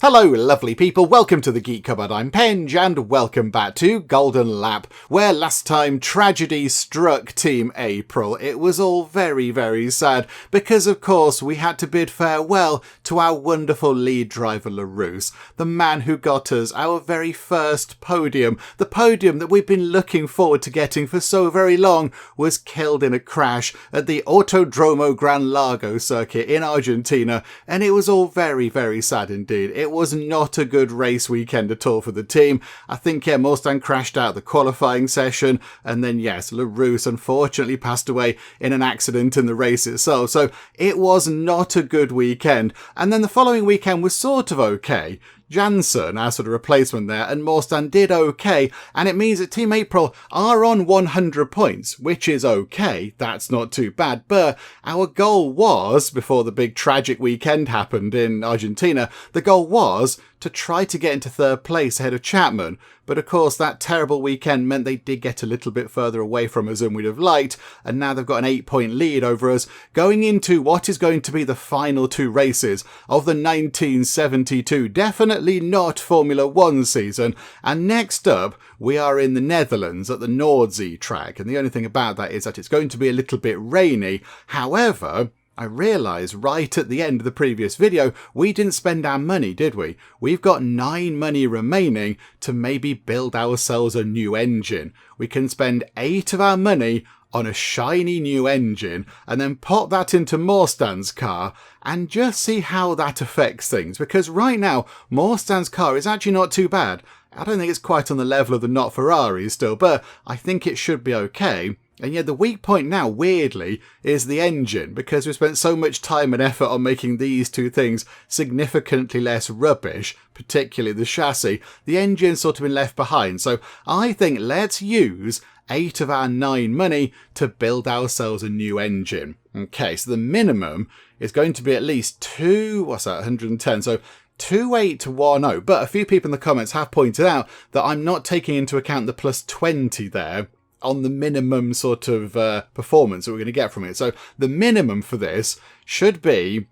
Hello lovely people, welcome to the Geek Cupboard, I'm Penge and welcome back to Golden Lap, where last time tragedy struck Team April. It was all very, very sad because of course we had to bid farewell to our wonderful lead driver Larousse, the man who got us our very first podium. The podium that we've been looking forward to getting for so very long was killed in a crash at the Autodromo Gran Lago circuit in Argentina, and it was all very, very sad indeed. It was not a good race weekend at all for the team. I think, Mustang crashed out the qualifying session, and then, yes, Larousse unfortunately passed away in an accident in the race itself. So it was not a good weekend. And then the following weekend was sort of okay. Jansen, our sort of replacement there, and Morstan did okay, and it means that Team April are on 100 points, which is okay, that's not too bad, but our goal was, before the big tragic weekend happened in Argentina, the goal was to try to get into third place ahead of Chapman, but of course that terrible weekend meant they did get a little bit further away from us than we'd have liked, and now they've got an 8-point lead over us, going into what is going to be the final two races of the 1972 definitely not Formula 1 season. And next up, we are in the Netherlands at the Nordzee track. And the only thing about that is that it's going to be a little bit rainy. However, I realised right at the end of the previous video, we didn't spend our money, did we? We've got 9 money remaining to maybe build ourselves a new engine. We can spend 8 of our money on a shiny new engine and then pop that into Morstan's car and just see how that affects things, because right now Morstan's car is actually not too bad. I don't think it's quite on the level of the Not Ferrari still, but I think it should be okay. And yeah, the weak point now, weirdly, is the engine, because we spent so much time and effort on making these two things significantly less rubbish, particularly the chassis. The engine's sort of been left behind, so I think let's use 8 of our 9 money to build ourselves a new engine. Okay, so the minimum is going to be at least 110, so 2810, but a few people in the comments have pointed out that I'm not taking into account the plus 20 there on the minimum sort of performance that we're going to get from it. So the minimum for this should be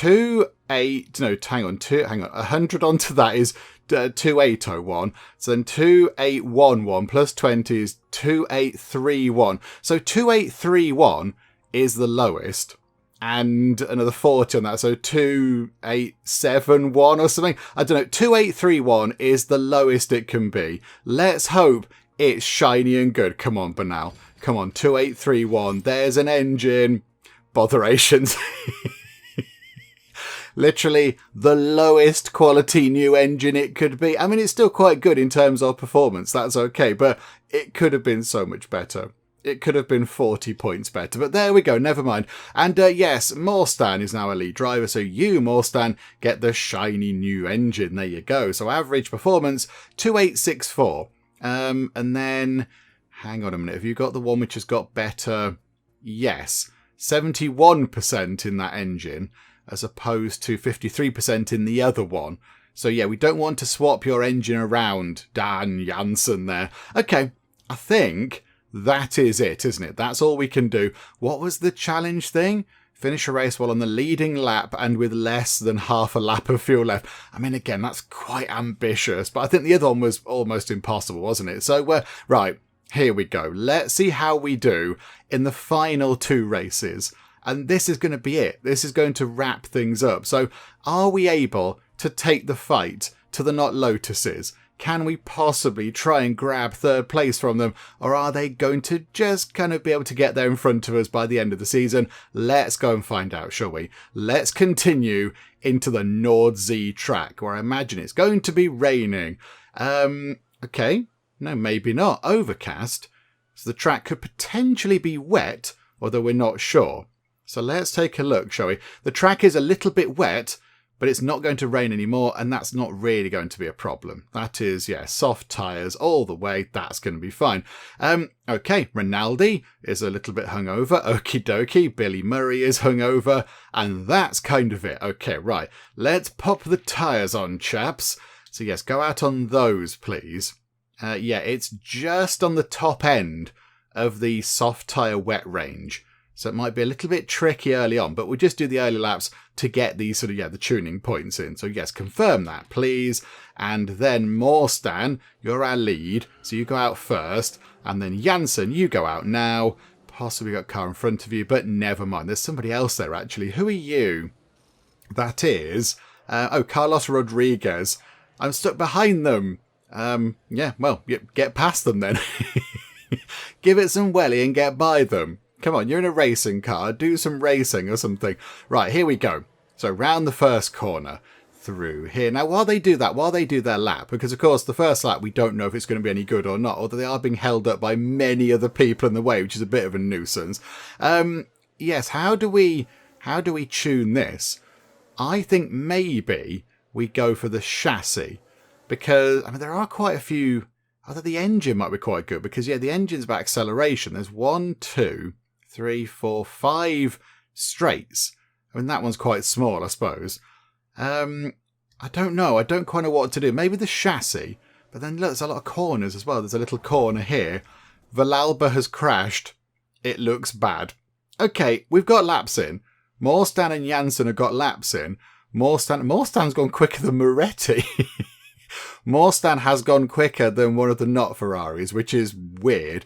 100 onto that is 2801. So then 2811 plus 20 is 2831. So 2831 is the lowest. And another 40 on that, so 2871 or something. I don't know, 2831 is the lowest it can be. Let's hope it's shiny and good. Come on, Banal. Come on, 2831. There's an engine. Botherations. Literally the lowest quality new engine it could be. I mean, it's still quite good in terms of performance. That's okay, but it could have been so much better. It could have been 40 points better, but there we go, never mind. And yes, Morstan is now a lead driver, so you, Morstan, get the shiny new engine. There you go. So average performance, 2864. And then, hang on a minute, have you got the one which has got better? Yes, 71% in that engine, as opposed to 53% in the other one. So yeah, we don't want to swap your engine around, Dan Jansen there. Okay, I think that is it, isn't it? That's all we can do. What was the challenge thing? Finish a race while on the leading lap and with less than half a lap of fuel left. I mean, again, that's quite ambitious, but I think the other one was almost impossible, wasn't it? So, right, here we go. Let's see how we do in the final 2 races. And this is going to be it. This is going to wrap things up. So, are we able to take the fight to the Not-Lotuses? Can we possibly try and grab third place from them? Or are they going to just kind of be able to get there in front of us by the end of the season? Let's go and find out, shall we? Let's continue into the Nordzee track, where I imagine it's going to be raining. Okay. No, maybe not. Overcast. So the track could potentially be wet, although we're not sure. So let's take a look, shall we? The track is a little bit wet, but it's not going to rain anymore, and that's not really going to be a problem. That is, yeah, soft tyres all the way. That's going to be fine. Okay, Rinaldi is a little bit hungover. Okie dokie. Billy Murray is hungover, and that's kind of it. Okay, right. Let's pop the tyres on, chaps. So yes, go out on those, please. Yeah, it's just on the top end of the soft tyre wet range. So it might be a little bit tricky early on, but we'll just do the early laps to get these sort of, the tuning points in. So yes, confirm that, please. And then Morstan, you're our lead. So you go out first. And then Janssen, you go out now. Possibly got a car in front of you, but never mind. There's somebody else there, actually. Who are you? That is... Carlos Rodriguez. I'm stuck behind them. Get past them then. Give it some welly and get by them. Come on, you're in a racing car. Do some racing or something. Right, here we go. So round the first corner. Through here. Now, while they do their lap, because of course the first lap we don't know if it's going to be any good or not, although they are being held up by many other people in the way, which is a bit of a nuisance. Yes, how do we tune this? I think maybe we go for the chassis, because there are quite a few. Although the engine might be quite good, because the engine's about acceleration. There's 1, 2, 3, 4, 5 straights. That one's quite small, I suppose. I don't know. I don't quite know what to do. Maybe the chassis. But then look, there's a lot of corners as well. There's a little corner here. Villalba has crashed. It looks bad. Okay, we've got laps in. Morstan and Janssen have got laps in. Morstan's gone quicker than Moretti. Morstan has gone quicker than one of the not Ferraris, which is weird.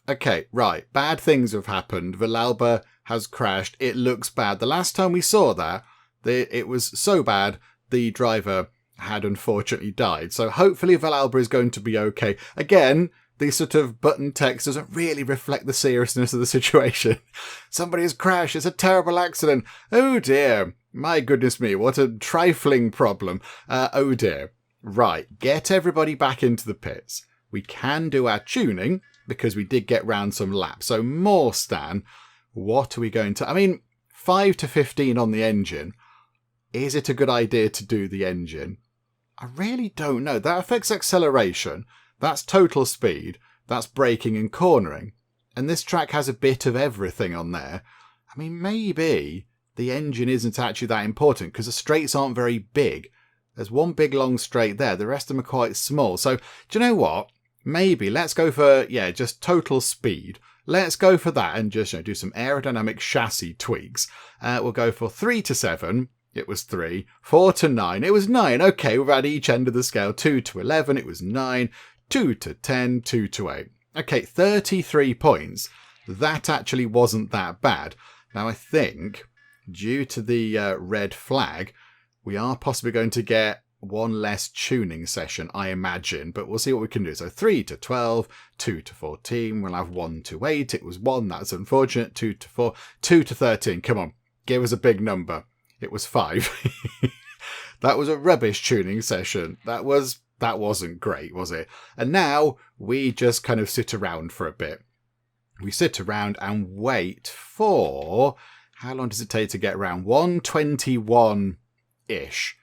Okay, right. Bad things have happened. Villalba has crashed. It looks bad. The last time we saw that, it was so bad, the driver had unfortunately died. So hopefully Villalba is going to be okay. Again, the sort of button text doesn't really reflect the seriousness of the situation. Somebody has crashed. It's a terrible accident. Oh dear. My goodness me. What a trifling problem. Oh dear. Right. Get everybody back into the pits. We can do our tuning because we did get round some laps. So Morstan, what are we going to... 5 to 15 on the engine. Is it a good idea to do the engine? I really don't know. That affects acceleration. That's total speed. That's braking and cornering. And this track has a bit of everything on there. Maybe the engine isn't actually that important because the straights aren't very big. There's one big long straight there. The rest of them are quite small. So, do you know what? Maybe let's go for, just total speed. Let's go for that and just do some aerodynamic chassis tweaks. We'll go for 3 to 7. It was 3. 4 to 9. It was 9. Okay, we're at each end of the scale. 2 to 11. It was 9. 2 to 10. 2 to 8. Okay, 33 points. That actually wasn't that bad. Now, I think, due to the red flag, we are possibly going to get one less tuning session, I imagine, but we'll see what we can do. So 3 to 12, 2 to 14, we'll have 1 to 8. It was 1, that's unfortunate. 2 to 4, 2 to 13. Come on, give us a big number. It was 5. That was a rubbish tuning session. That wasn't great, was it? And now we just kind of sit around for a bit. We sit around and wait for... How long does it take to get around? 121-ish.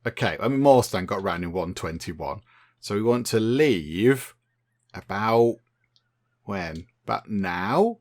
Okay, Morstan got round in 121. So we want to leave about... When? About now?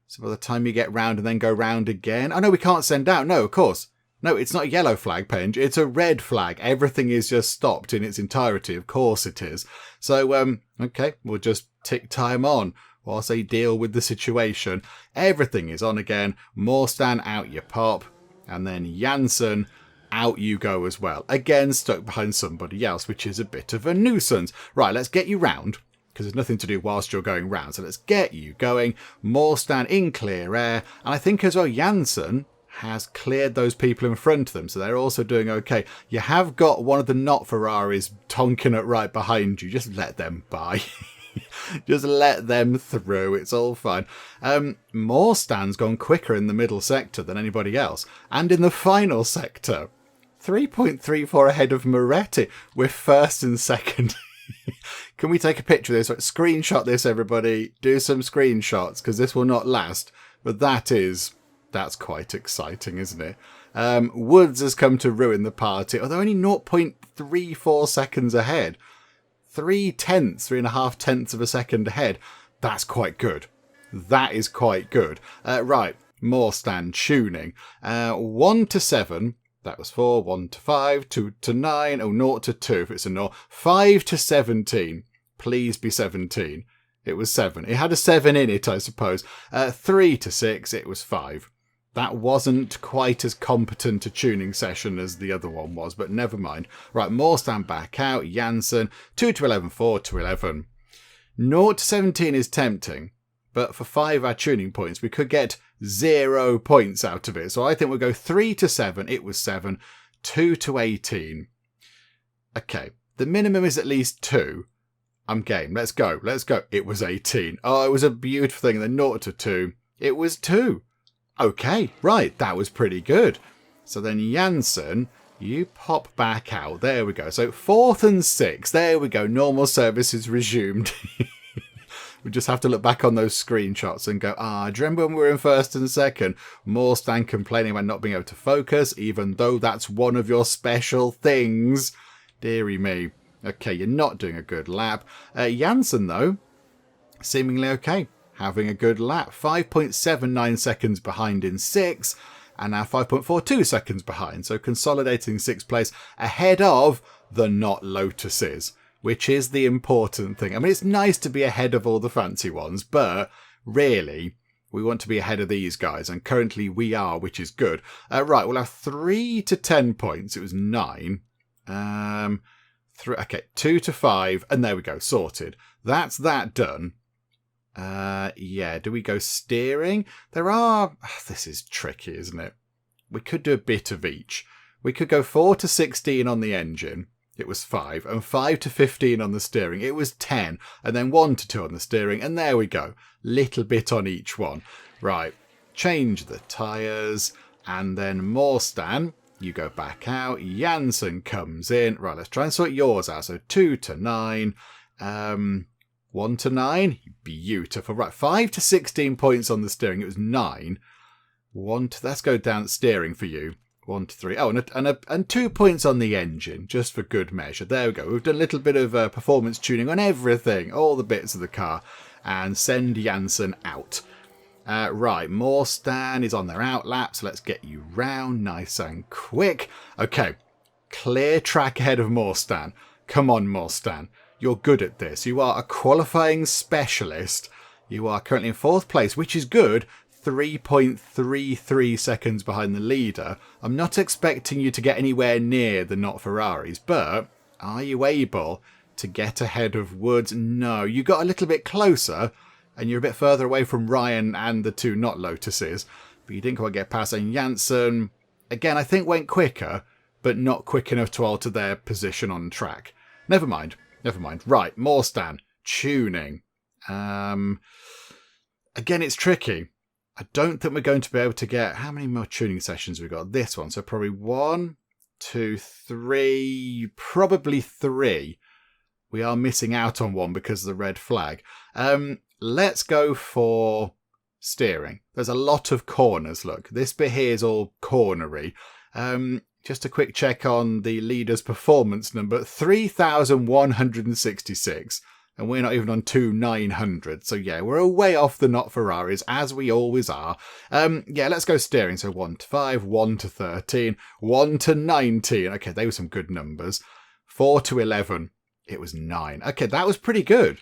So by the time you get round and then go round again... Oh, no, we can't send out. No, of course. No, it's not a yellow flag, Penge. It's a red flag. Everything is just stopped in its entirety. Of course it is. So, okay, we'll just tick time on whilst they deal with the situation. Everything is on again. Morstan, out you pop. And then Janssen, out you go as well. Again, stuck behind somebody else, which is a bit of a nuisance. Right, let's get you round, because there's nothing to do whilst you're going round. So let's get you going. Morstan in clear air. And I think as well, Janssen has cleared those people in front of them, so they're also doing okay. You have got one of the not Ferraris tonking it right behind you. Just let them by. Just let them through. It's all fine. Morstan's gone quicker in the middle sector than anybody else. And in the final sector, 3.34 ahead of Moretti. We're first and second. Can we take a picture of this? Screenshot this, everybody. Do some screenshots, because this will not last. But that's quite exciting, isn't it? Woods has come to ruin the party, although only 0.34 seconds ahead. 3.5 tenths of a second ahead. That's quite good. That is quite good. Right, Morstan tuning. 1 to 7. That was 4. 1 to 5. 2 to 9. Oh, 0 to 2 if it's a 0. 5 to 17. Please be 17. It was 7. It had a 7 in it, I suppose. 3 to 6, it was 5. That wasn't quite as competent a tuning session as the other one was, but never mind. Right, Morstan back out. Janssen, 2 to 11, 4 to 11. 0 to 17 is tempting, but for 5 our tuning points, we could get 0 points out of it. So I think we'll go 3 to 7. It was 7. 2 to 18. Okay, the minimum is at least 2. I'm game. Let's go. Let's go. It was 18. Oh, it was a beautiful thing. Then 0 to 2. It was 2. Okay, right. That was pretty good. So then Janssen, you pop back out. There we go. So 4th and 6th. There we go. Normal service is resumed. We just have to look back on those screenshots and go, do you remember when we were in 1st and 2nd? Morstan complaining about not being able to focus, even though that's one of your special things. Deary me. Okay, you're not doing a good lap. Janssen, though, seemingly okay. Having a good lap. 5.79 seconds behind in 6th, and now 5.42 seconds behind. So consolidating 6th place ahead of the Not-Lotuses, which is the important thing. I mean, it's nice to be ahead of all the fancy ones, but really, we want to be ahead of these guys, and currently we are, which is good. Right, we'll have 3 to 10 points. It was 9. Okay, 2 to 5, and there we go, sorted. That's that done. Yeah, do we go steering? This is tricky, isn't it? We could do a bit of each. We could go 4 to 16 on the engine. It was 5. And 5 to 15 on the steering. It was 10. And then 1 to 2 on the steering. And there we go. Little bit on each one. Right. Change the tyres. And then Morstan, you go back out. Janssen comes in. Right, let's try and sort yours out. So 2 to 9. 1 to 9. Beautiful. Right, 5 to 16 points on the steering. It was 9. Let's go down steering for you. 1 to 3. Oh, and 2 points on the engine, just for good measure. There we go. We've done a little bit of performance tuning on everything, all the bits of the car, and send Janssen out. Right, Morstan is on their out lap, so let's get you round nice and quick. Okay, clear track ahead of Morstan. Come on, Morstan. You're good at this. You are a qualifying specialist. You are currently in 4th place, which is good. 3.33 seconds behind the leader. I'm not expecting you to get anywhere near the Not Ferraris, but are you able to get ahead of Woods? No, you got a little bit closer, and you're a bit further away from Ryan and the 2 Not-Lotuses, but you didn't quite get past. And Janssen, again, I think went quicker, but not quick enough to alter their position on track. Never mind. Right, Morstan, tuning. Again, it's tricky. I don't think we're going to be able to get... How many more tuning sessions we got? This one. So probably 1, 2, 3... Probably 3. We are missing out on one because of the red flag. Let's go for steering. There's a lot of corners, look. This bit here is all cornery. Just a quick check on the leader's performance number. 3,166. And we're not even on 2,900. So yeah, we're way off the Not Ferraris, as we always are. Yeah, let's go steering. So 1 to 5, 1 to 13, 1 to 19. Okay, they were some good numbers. 4 to 11. It was 9. Okay, that was pretty good.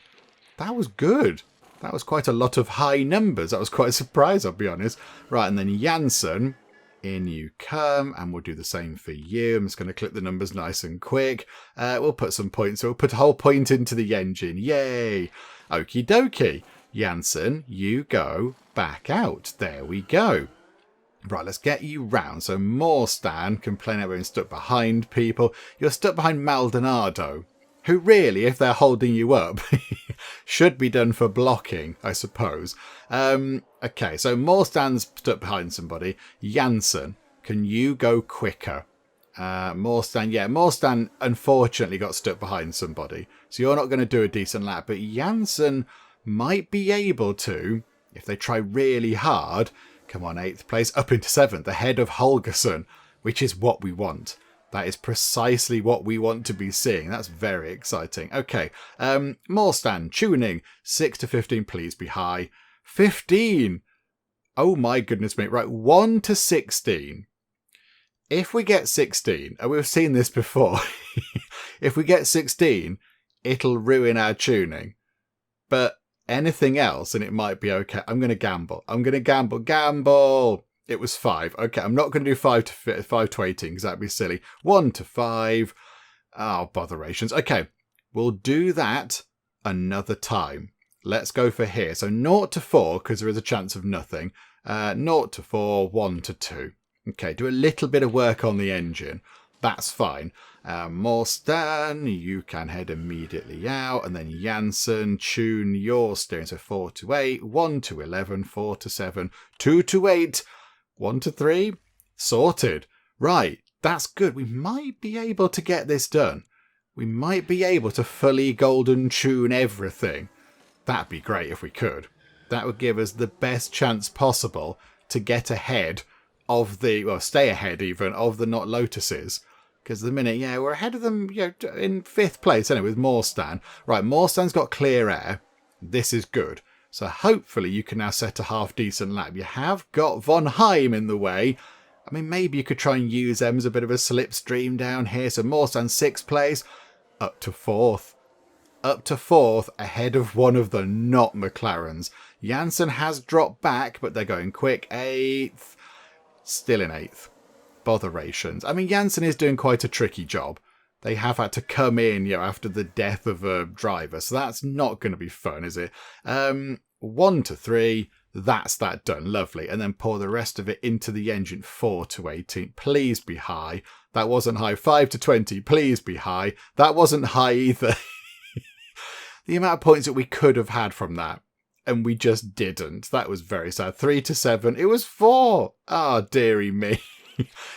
That was good. That was quite a lot of high numbers. That was quite a surprise, I'll be honest. Right, and then Janssen, in you come, and we'll do the same for you. I'm just going to click the numbers nice and quick. We'll put some points. So we'll put a whole point into the engine. Yay! Okie dokie. Janssen, you go back out. There we go. Right, let's get you round. So Morstan, complaining about being stuck behind people. You're stuck behind Maldonado, who really, if they're holding you up, should be done for blocking, I suppose. Okay, so Morstan's stuck behind somebody. Janssen, can you go quicker? Morstan unfortunately got stuck behind somebody. So you're not going to do a decent lap. But Janssen might be able to, if they try really hard. Come on, 8th place, up into 7th, ahead of Holgersson, which is what we want. That is precisely what we want to be seeing. That's very exciting. Okay, Morstan, tuning. 6 to 15, please be high. 15! Oh my goodness me. Right, 1 to 16. If we get 16, and we've seen this before, if we get 16, it'll ruin our tuning. But anything else and it might be okay. I'm going to gamble. Gamble. It was 5. Okay, I'm not going to do 5 to 18 because that'd be silly. 1 to 5. Oh, botherations. Okay, we'll do that another time. Let's go for here. So 0 to 4 because there is a chance of nothing. 0 to 4, 1 to 2. Okay, do a little bit of work on the engine. That's fine. Morstan, you can head immediately out. And then Janssen, tune your steering. So 4 to 8, 1 to 11, 4 to 7, 2 to 8, 1 to 3. Sorted. Right, that's good. We might be able to get this done. We might be able to fully golden tune everything. That'd be great if we could. That would give us the best chance possible to get ahead of stay ahead even of the Not-Lotuses. Because the minute, we're ahead of them, in 5th place anyway with Morstan. Right, Morstan's got clear air. This is good. So hopefully you can now set a half decent lap. You have got Von Heim in the way. I mean, maybe you could try and use them as a bit of a slipstream down here. So Morstan 6th place, up to 4th. Up to 4th, ahead of one of the not McLarens. Janssen has dropped back, but they're going quick. 8th. Still in 8th. Botherations. I mean, Janssen is doing quite a tricky job. They have had to come in, after the death of a driver. So that's not going to be fun, is it? 1 to 3. That's that done. Lovely. And then pour the rest of it into the engine. 4 to 18. Please be high. That wasn't high. 5 to 20. Please be high. That wasn't high either. The amount of points that we could have had from that. And we just didn't. That was very sad. 3 to 7. It was 4. Oh, dearie me.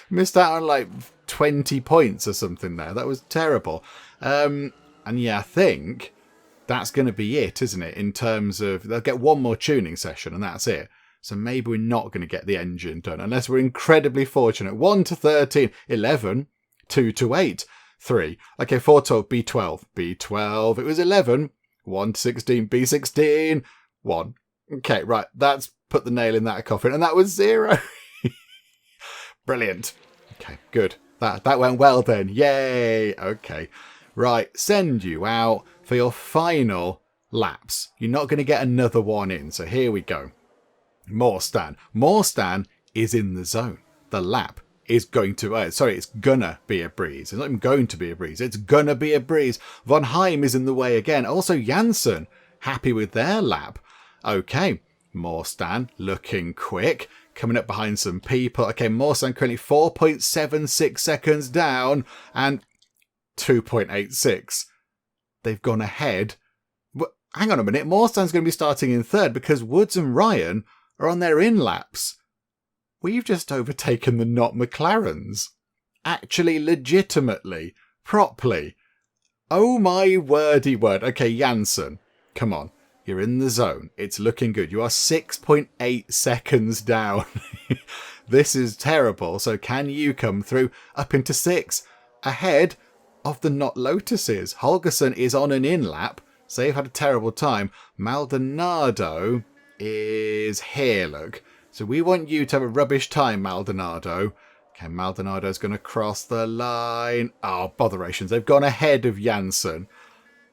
Missed out on like 20 points or something there. That was terrible. And I think that's going to be it, isn't it? In terms of, they'll get one more tuning session and that's it. So maybe we're not going to get the engine done unless we're incredibly fortunate. 1 to 13, 11, 2 to 8, 3. Okay, 4 to B12, B12. It was 11, 1 to 16, B16, 1. Okay, right. That's put the nail in that coffin. And that was 0. Brilliant. Okay, good. That went well then. Yay. Okay. Right. Send you out for your final laps. You're not going to get another one in. So here we go. Morstan. Morstan is in the zone. The lap is going to... it's gonna be a breeze. It's not even going to be a breeze. It's gonna be a breeze. Von Heim is in the way again. Also, Janssen, happy with their lap. Okay. Morstan, looking quick. Coming up behind some people. Okay, Morstan currently 4.76 seconds down. And 2.86. They've gone ahead. Hang on a minute. Morstan's going to be starting in 3rd because Woods and Ryan are on their in-laps. We've just overtaken the not McLarens. Actually, legitimately. Properly. Oh my wordy word. Okay, Janssen. Come on. You're in the zone. It's looking good. You are 6.8 seconds down. This is terrible. So can you come through up into 6? Ahead of the Not-Lotuses. Holgersson is on an in-lap. So they've had a terrible time. Maldonado is here, look. So we want you to have a rubbish time, Maldonado. Okay, Maldonado's going to cross the line. Oh, botherations. They've gone ahead of Janssen.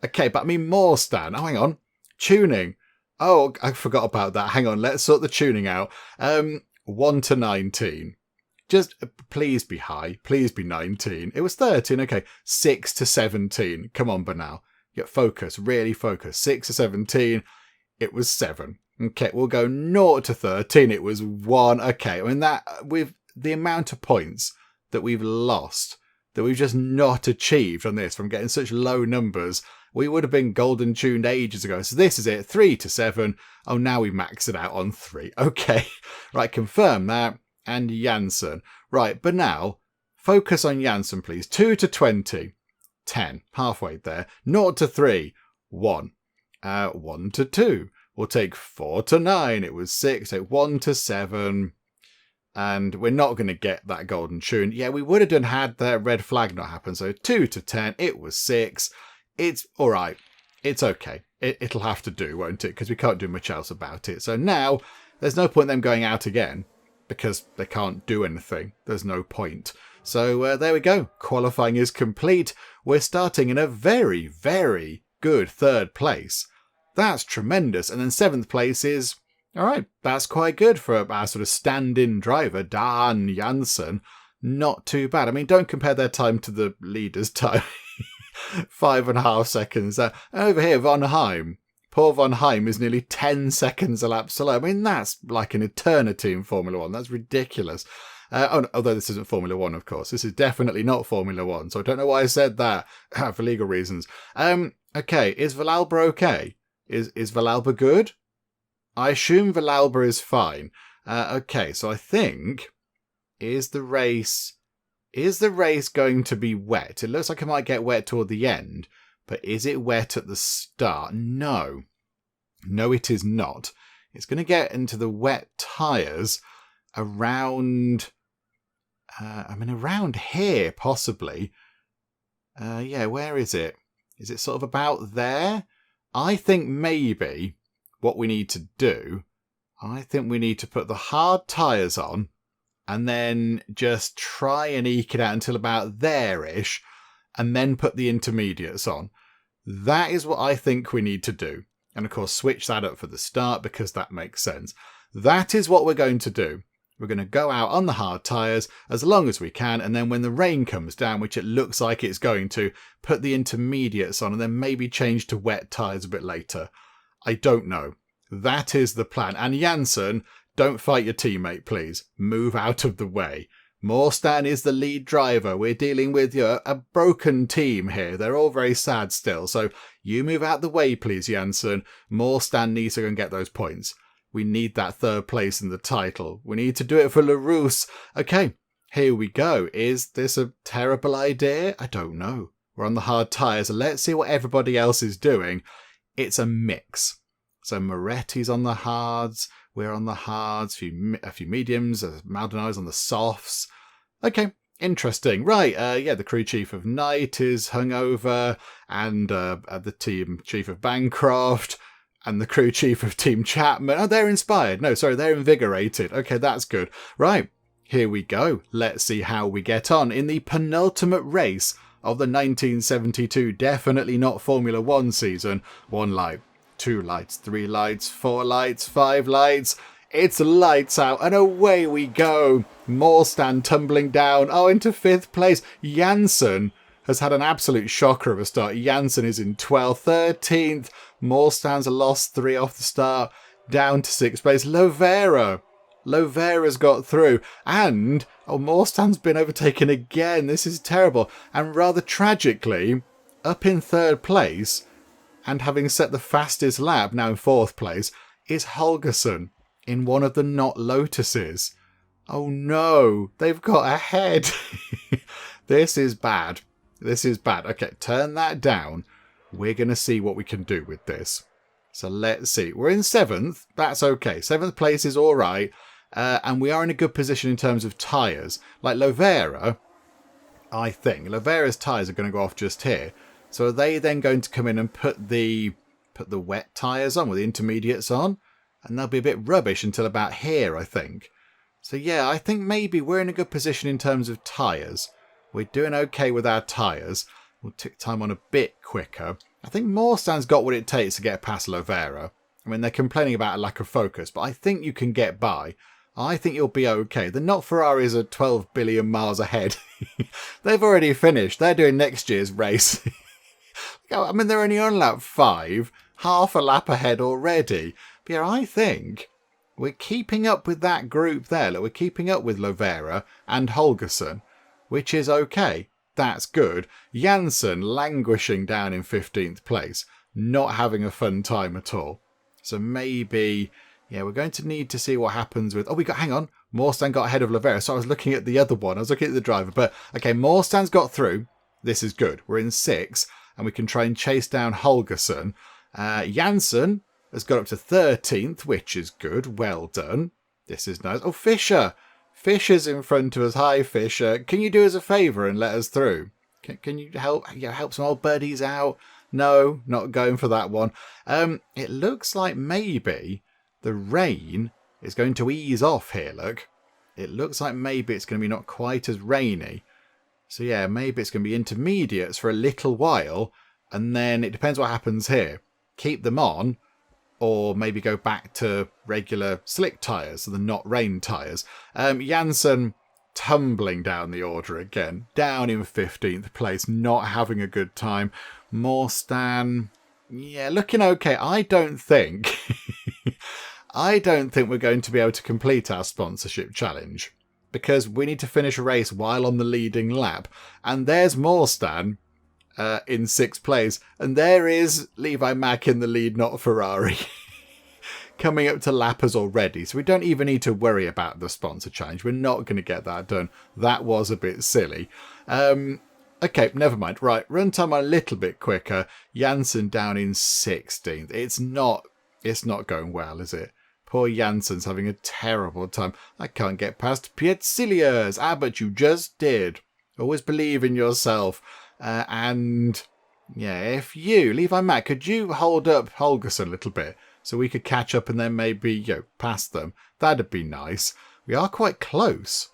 Okay, but I mean Morstan. Oh, hang on. Tuning. Oh, I forgot about that. Hang on. Let's sort the tuning out. 1 to 19. Just please be high. Please be 19. It was 13. Okay. 6 to 17. Come on, Banal. Get focus. Really focus. 6 to 17. It was 7. Okay. We'll go 0 to 13. It was 1. Okay. I mean, that with the amount of points that we've lost, that we've just not achieved on this from getting such low numbers, we would have been golden tuned ages ago. So this is it. 3 to 7. Oh, now we max it out on 3. Okay. Right. Confirm that. And Janssen. Right. But now focus on Janssen, please. 2 to 20. 10. Halfway there. 0 to 3. 1. 1 to 2. We'll take 4 to 9. It was 6. So 1 to 7. And we're not going to get that golden tune. Yeah, we would have done had the red flag not happen. So 2 to 10. It was 6. It's all right. It's okay. It'll have to do, won't it? Because we can't do much else about it. So now there's no point them going out again because they can't do anything. There's no point. So there we go. Qualifying is complete. We're starting in a very, very good 3rd place. That's tremendous. And then 7th place is, all right, that's quite good for our sort of stand-in driver, Dan Jansen. Not too bad. I mean, don't compare their time to the leader's time. 5.5 seconds. Over here, Von Heim. Poor Von Heim is nearly 10 seconds a lap slow. I mean, that's like an eternity in Formula 1. That's ridiculous. Although this isn't Formula 1, of course. This is definitely not Formula 1, so I don't know why I said that for legal reasons. Okay, is Villalba okay? Is Villalba good? I assume Villalba is fine. Okay, so I think... Is the race going to be wet? It looks like it might get wet toward the end, but is it wet at the start? No. No, it is not. It's going to get into the wet tyres around... around here, possibly. Yeah, where is it? Is it sort of about there? I think maybe what we need to do... I think we need to put the hard tyres on and then just try and eke it out until about there-ish, and then put the intermediates on. That is what I think we need to do. And of course, switch that up for the start, because that makes sense. That is what we're going to do. We're going to go out on the hard tyres as long as we can, and then when the rain comes down, which it looks like it's going to, put the intermediates on, and then maybe change to wet tyres a bit later. I don't know. That is the plan. And Jansen... Don't fight your teammate, please. Move out of the way. Morstan is the lead driver. We're dealing with a broken team here. They're all very sad still. So you move out the way, please, Jansen. Morstan needs to go and get those points. We need that 3rd place in the title. We need to do it for Larousse. Okay, here we go. Is this a terrible idea? I don't know. We're on the hard tyres. Let's see what everybody else is doing. It's a mix. So Moretti's on the hards. We're on the hards, a few mediums, Maldonar's on the softs. Okay, interesting. Right, the crew chief of Knight is hungover, and the team chief of Bancroft, and the crew chief of Team Chapman. Oh, they're inspired. No, sorry, they're invigorated. Okay, that's good. Right, here we go. Let's see how we get on in the penultimate race of the 1972, definitely not Formula 1 season. 1 light. 2 lights, 3 lights, 4 lights, 5 lights. It's lights out and away we go. Morstan tumbling down. Into 5th place. Jansen has had an absolute shocker of a start. Jansen is in 12th. 13th. Morstan's lost 3 off the start. Down to 6th place. Lovera's got through. And, Morstan's been overtaken again. This is terrible. And rather tragically, up in 3rd place... and having set the fastest lap, now in 4th place, is Holgersson in one of the Not-Lotuses. Oh no, they've got ahead. This is bad. This is bad. Okay, turn that down. We're going to see what we can do with this. So let's see. We're in 7th. That's okay. 7th place is all right. And we are in a good position in terms of tyres. Like Lovera, I think. Lovera's tyres are going to go off just here. So are they then going to come in and put the wet tyres on, with the intermediates on? And they'll be a bit rubbish until about here, I think. So yeah, I think maybe we're in a good position in terms of tyres. We're doing okay with our tyres. We'll tick time on a bit quicker. I think Morstan's got what it takes to get past Lovera. I mean, they're complaining about a lack of focus, but I think you can get by. I think you'll be okay. The Not Ferraris are 12 billion miles ahead. They've already finished. They're doing next year's race. I mean, they're only on lap 5, half a lap ahead already. But yeah, I think we're keeping up with that group there. Look, we're keeping up with Lovera and Holgersson, which is okay. That's good. Jansen languishing down in 15th place, not having a fun time at all. So maybe, yeah, we're going to need to see what happens with... hang on. Morstan got ahead of Lovera, so I was looking at the other one. I was looking at the driver, but okay, Morstan's got through. This is good. We're in 6th. And we can try and chase down Holgersson. Jansen has got up to 13th, which is good. Well done. This is nice. Oh, Fisher. Fisher's in front of us. Hi, Fisher. Can you do us a favour and let us through? Can you help some old birdies out? No, not going for that one. It looks like maybe the rain is going to ease off here, look. It looks like maybe it's going to be not quite as rainy. So yeah, maybe it's going to be intermediates for a little while, and then it depends what happens here. Keep them on, or maybe go back to regular slick tyres, the not rain tyres. Janssen tumbling down the order again, down in 15th place, not having a good time. Morstan, yeah, looking okay. I don't think we're going to be able to complete our sponsorship challenge, because we need to finish a race while on the leading lap. And there's Morstan in 6th place, and there is Levi Mack in the lead, not Ferrari. Coming up to lappers already, so we don't even need to worry about the sponsor challenge. We're not going to get that done. That was a bit silly. Okay, never mind. Right, run time a little bit quicker. Janssen down in 16th. It's not going well, is it? Poor Janssen's having a terrible time. I can't get past Pietziliers. But you just did. Always believe in yourself. And yeah, if you, Levi Mack, could you hold up Holgersen a little bit? So we could catch up and then maybe, pass them. That'd be nice. We are quite close.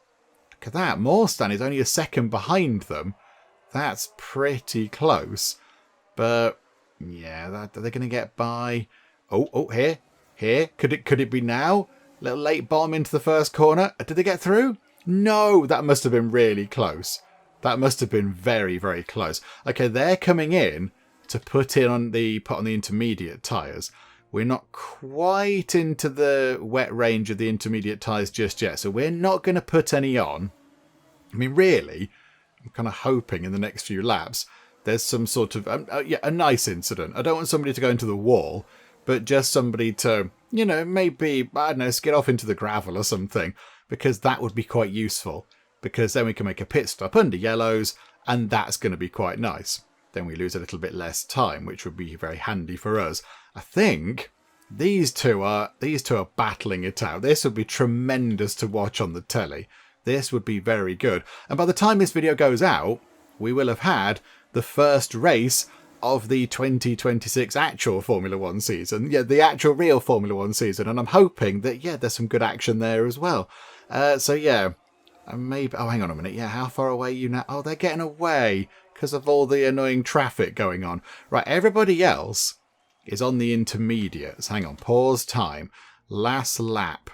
Look at that. Morstan is only a second behind them. That's pretty close. But, yeah, are they going to get by? Oh, here. Could it be now? Little late bomb into the first corner. Did they get through? No, that must have been really close. That must have been very, very close. Okay, they're coming in to put on the intermediate tyres. We're not quite into the wet range of the intermediate tyres just yet, so we're not going to put any on. I mean, really, I'm kind of hoping in the next few laps there's some sort of a nice incident. I don't want somebody to go into the wall, but just somebody to, maybe, I don't know, skid off into the gravel or something, because that would be quite useful, because then we can make a pit stop under yellows, and that's going to be quite nice. Then we lose a little bit less time, which would be very handy for us. I think these two are battling it out. This would be tremendous to watch on the telly. This would be very good. And by the time this video goes out, we will have had the first race of the 2026 actual Formula 1 season. Yeah, the actual real Formula 1 season. And I'm hoping that, there's some good action there as well. Maybe... Oh, hang on a minute. Yeah, how far away are you now? Oh, they're getting away because of all the annoying traffic going on. Right, everybody else is on the intermediates. Hang on, pause time. Last lap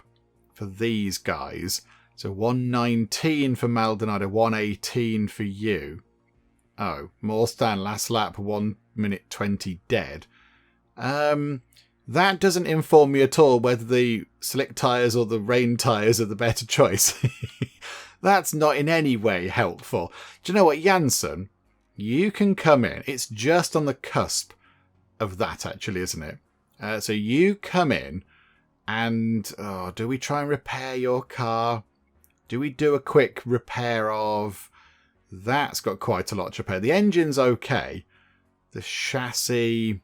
for these guys. So 1:19 for Maldonado, 1:18 for you. Oh, Morstan, last lap, 1:20 dead. That doesn't inform me at all whether the slick tyres or the rain tyres are the better choice. That's not in any way helpful. Do you know what, Janssen? You can come in. It's just on the cusp of that, actually, isn't it? So you come in and... Oh, do we try and repair your car? Do we do a quick repair of... That's got quite a lot to repair. The engine's okay. The chassis...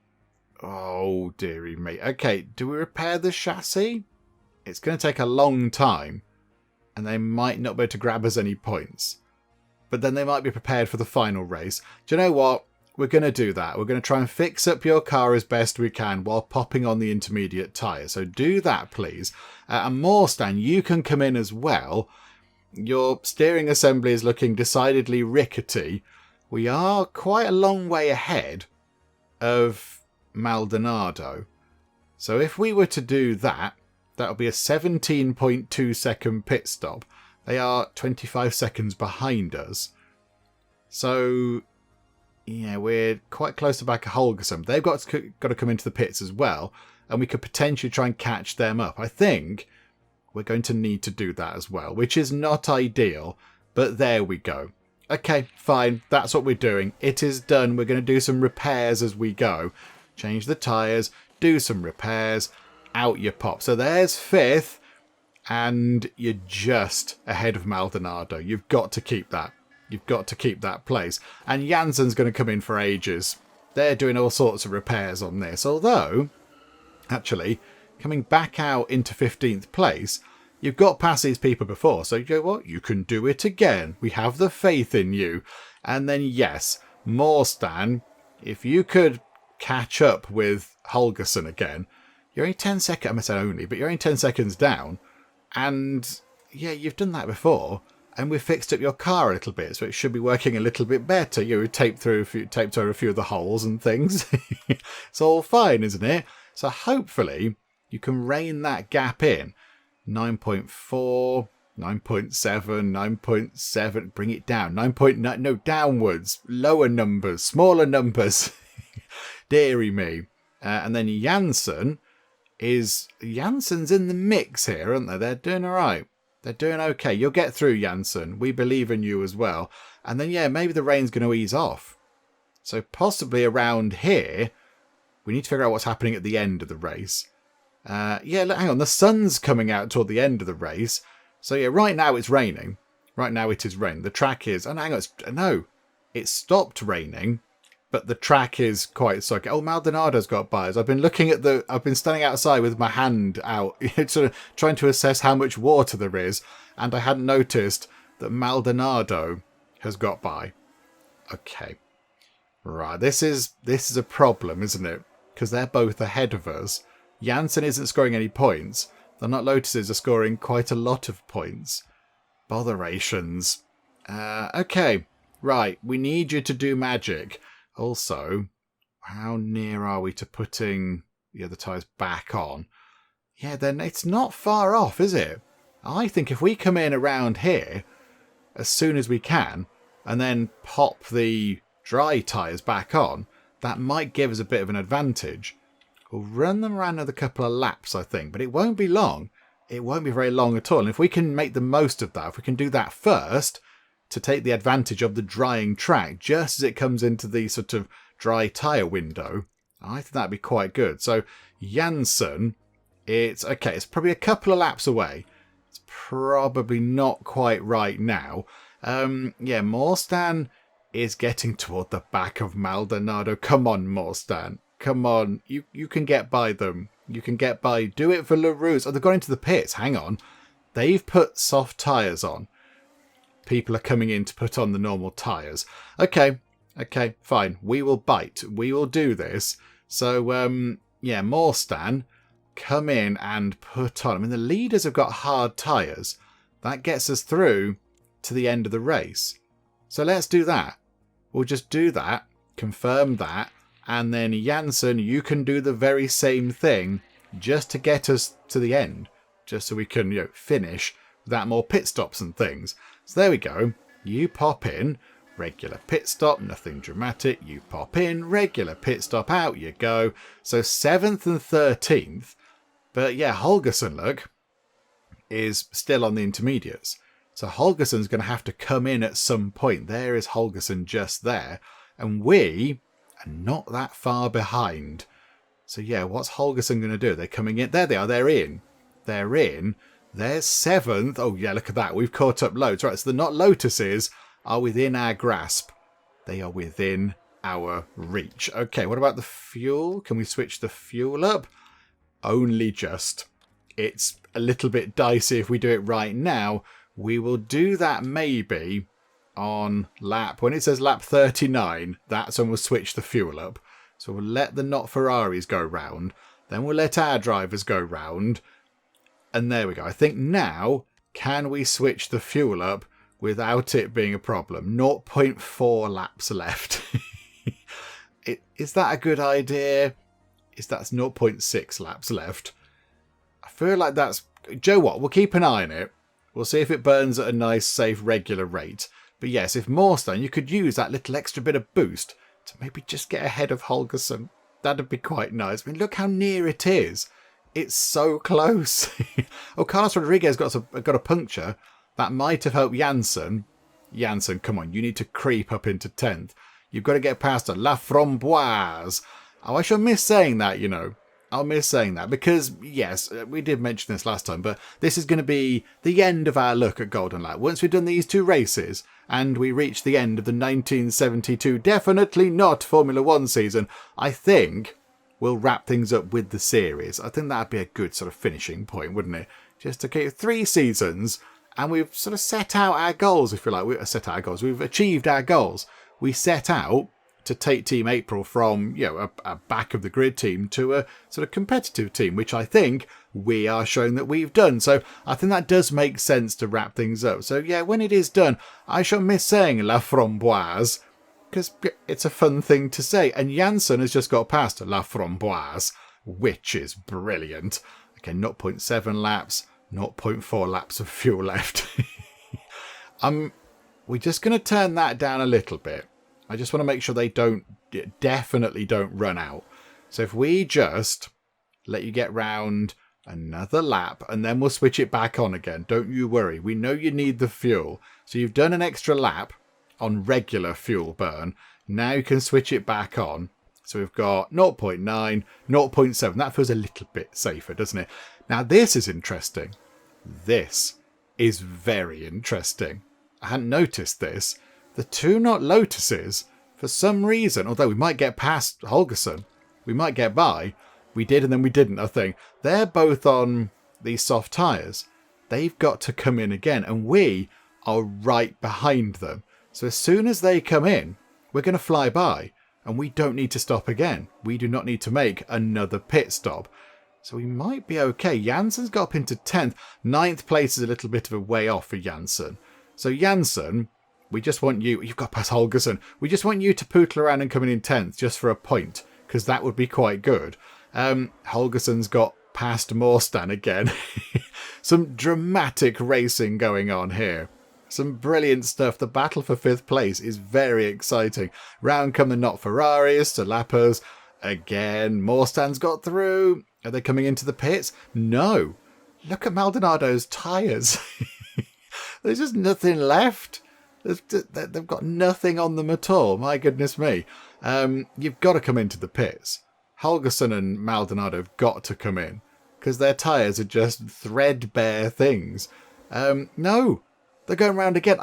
Oh, dearie me. Okay, do we repair the chassis? It's going to take a long time. And they might not be able to grab us any points. But then they might be prepared for the final race. Do you know what? We're going to do that. We're going to try and fix up your car as best we can while popping on the intermediate tyre. So do that, please. And Morstan, you can come in as well. Your steering assembly is looking decidedly rickety. We are quite a long way ahead of Maldonado. So if we were to do that, that would be a 17.2 second pit stop. They are 25 seconds behind us. So, yeah, we're quite close to back of Holgersen. They've got to come into the pits as well, and we could potentially try and catch them up. I think we're going to need to do that as well, which is not ideal, but there we go. Okay, fine, that's what we're doing. It is done. We're going to do some repairs as we go. Change the tyres, do some repairs, out you pop. So there's 5th, and you're just ahead of Maldonado. You've got to keep that. You've got to keep that place. And Janssen's going to come in for ages. They're doing all sorts of repairs on this. Although, actually, coming back out into 15th place, you've got past these people before. So you know what? You can do it again. We have the faith in you. And then, yes, Morstan, if you could catch up with Holgersen again, you're only 10 seconds, I'm saying only, but you're only 10 seconds down. And yeah, you've done that before. And we've fixed up your car a little bit, so it should be working a little bit better. You taped over a few of the holes and things. It's all fine, isn't it? So hopefully you can rein that gap in. 9.4, 9.7, 9.7, bring it down. 9.9, no, downwards, lower numbers, smaller numbers. Deary me. And then Jansen's in the mix here, aren't they? They're doing all right. They're doing okay. You'll get through, Jansen. We believe in you as well. And then, yeah, maybe the rain's going to ease off. So possibly around here, we need to figure out what's happening at the end of the race. Yeah, look, hang on. The sun's coming out toward the end of the race. So, yeah, right now it's raining. Right now it is raining. The track is... Oh, no, hang on. No, it stopped raining. But the track is quite soaking. Oh, Maldonado's got buyers. I've been looking at the... I've been standing outside with my hand out, sort of trying to assess how much water there is. And I hadn't noticed that Maldonado has got by. Okay. Right, this is a problem, isn't it? Because they're both ahead of us. Jansen isn't scoring any points. The Not-Lotuses are scoring quite a lot of points. Botherations. Okay, right, we need you to do magic. Also, how near are we to putting the other tyres back on? Yeah, then it's not far off, is it? I think if we come in around here as soon as we can and then pop the dry tyres back on, that might give us a bit of an advantage. We'll run them around another couple of laps, I think, but it won't be long. It won't be very long at all. And if we can make the most of that, if we can do that first to take the advantage of the drying track just as it comes into the sort of dry tyre window, I think that'd be quite good. So Jansen, it's probably a couple of laps away. It's probably not quite right now. Yeah, Morstan is getting toward the back of Maldonado. Come on, Morstan. Come on. You can get by them. You can get by. Do it for Larousse. Oh, they've gone into the pits. Hang on. They've put soft tyres on. People are coming in to put on the normal tyres. Okay, fine. We will bite. We will do this. So, yeah, Morstan, come in and put on. I mean, the leaders have got hard tyres. That gets us through to the end of the race. So let's do that. We'll just do that, confirm that, and then Jansen, you can do the very same thing just to get us to the end, just so we can, finish without more pit stops and things. So there we go. You pop in, regular pit stop, nothing dramatic. You pop in, regular pit stop, out you go. So 7th and 13th. But yeah, Holgersen, look, is still on the intermediates. So Holgersen's going to have to come in at some point. There is Holgersen just there. And we are not that far behind. So yeah, what's Holgersen going to do? They're coming in. There they are. They're in. They're in. There's 7th. Oh yeah, look at that. We've caught up loads. Right, so the Not-Lotuses are within our grasp. They are within our reach. Okay, what about the fuel? Can we switch the fuel up? Only just. It's a little bit dicey if we do it right now. We will do that maybe on lap. When it says lap 39, that's when we'll switch the fuel up. So we'll let the Not Ferraris go round. Then we'll let our drivers go round. And there we go. I think now, can we switch the fuel up without it being a problem? 0.4 laps left. Is that a good idea? That's 0.6 laps left. I feel like that's... Joe, what? We'll keep an eye on it. We'll see if it burns at a nice, safe, regular rate. But yes, if Morstan, you could use that little extra bit of boost to maybe just get ahead of Holgersen. That'd be quite nice. I mean, look how near it is. It's so close. Oh, Carlos Rodriguez got a puncture. That might have helped Jansen. Jansen, come on. You need to creep up into 10th. You've got to get past La Framboise. Oh, I shall miss saying that, I'll miss saying that because, yes, we did mention this last time, but this is going to be the end of our look at Golden Lap. Once we've done these two races and we reach the end of the 1972, definitely not Formula One season, I think we'll wrap things up with the series. I think that'd be a good sort of finishing point, wouldn't it? Just to keep 3 seasons and we've sort of set out our goals, if you like. We've achieved our goals. We set out to take Team April from, a back of the grid team to a sort of competitive team, which I think we are showing that we've done. So I think that does make sense to wrap things up. So yeah, when it is done, I shall miss saying La Framboise because it's a fun thing to say. And Jansen has just got past La Framboise. which is brilliant. Okay, 0.7 laps, 0.4 laps of fuel left. We're just going to turn that down a little bit. I just want to make sure they definitely don't run out. So if we just let you get round another lap and then we'll switch it back on again. Don't you worry. We know you need the fuel. So you've done an extra lap on regular fuel burn. Now you can switch it back on. So we've got 0.9, 0.7. That feels a little bit safer, doesn't it? Now this is interesting. This is very interesting. I hadn't noticed this. The two Not-Lotuses, for some reason, although we might get past Holgersen, we might get by. We did and then we didn't, I think. They're both on these soft tyres. They've got to come in again, and we are right behind them. So as soon as they come in, we're going to fly by, and we don't need to stop again. We do not need to make another pit stop. So we might be okay. Janssen's got up into 10th. 9th place is a little bit of a way off for Janssen. So Janssen, we just want you... You've got past Holgersen. We just want you to pootle around and come in 10th just for a point, because that would be quite good. Holgersen's got past Morstan again. Some dramatic racing going on here. Some brilliant stuff. The battle for 5th place is very exciting. Round come the Not Ferraris, Salappers. Again, Morstan's got through. Are they coming into the pits? No. Look at Maldonado's tyres. There's just nothing left. They've got nothing on them at all. My goodness me. You've got to come into the pits. Holgersen and Maldonado have got to come in because their tyres are just threadbare things. No, they're going round again.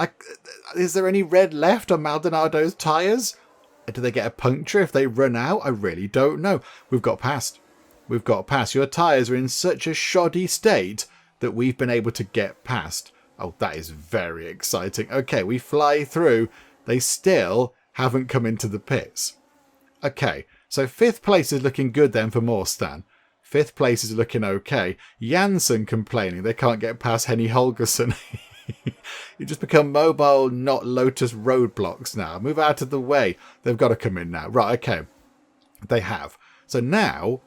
Is there any red left on Maldonado's tyres? Do they get a puncture if they run out? I really don't know. We've got past. We've got past. Your tyres are in such a shoddy state that we've been able to get past. Oh, that is very exciting. Okay, we fly through. They still haven't come into the pits. Okay, so 5th place is looking good then for Morstan. 5th place is looking okay. Janssen complaining they can't get past Henny Holgersen. You just become mobile Not-Lotus roadblocks now. Move out of the way. They've got to come in now. Right, okay. They have. So now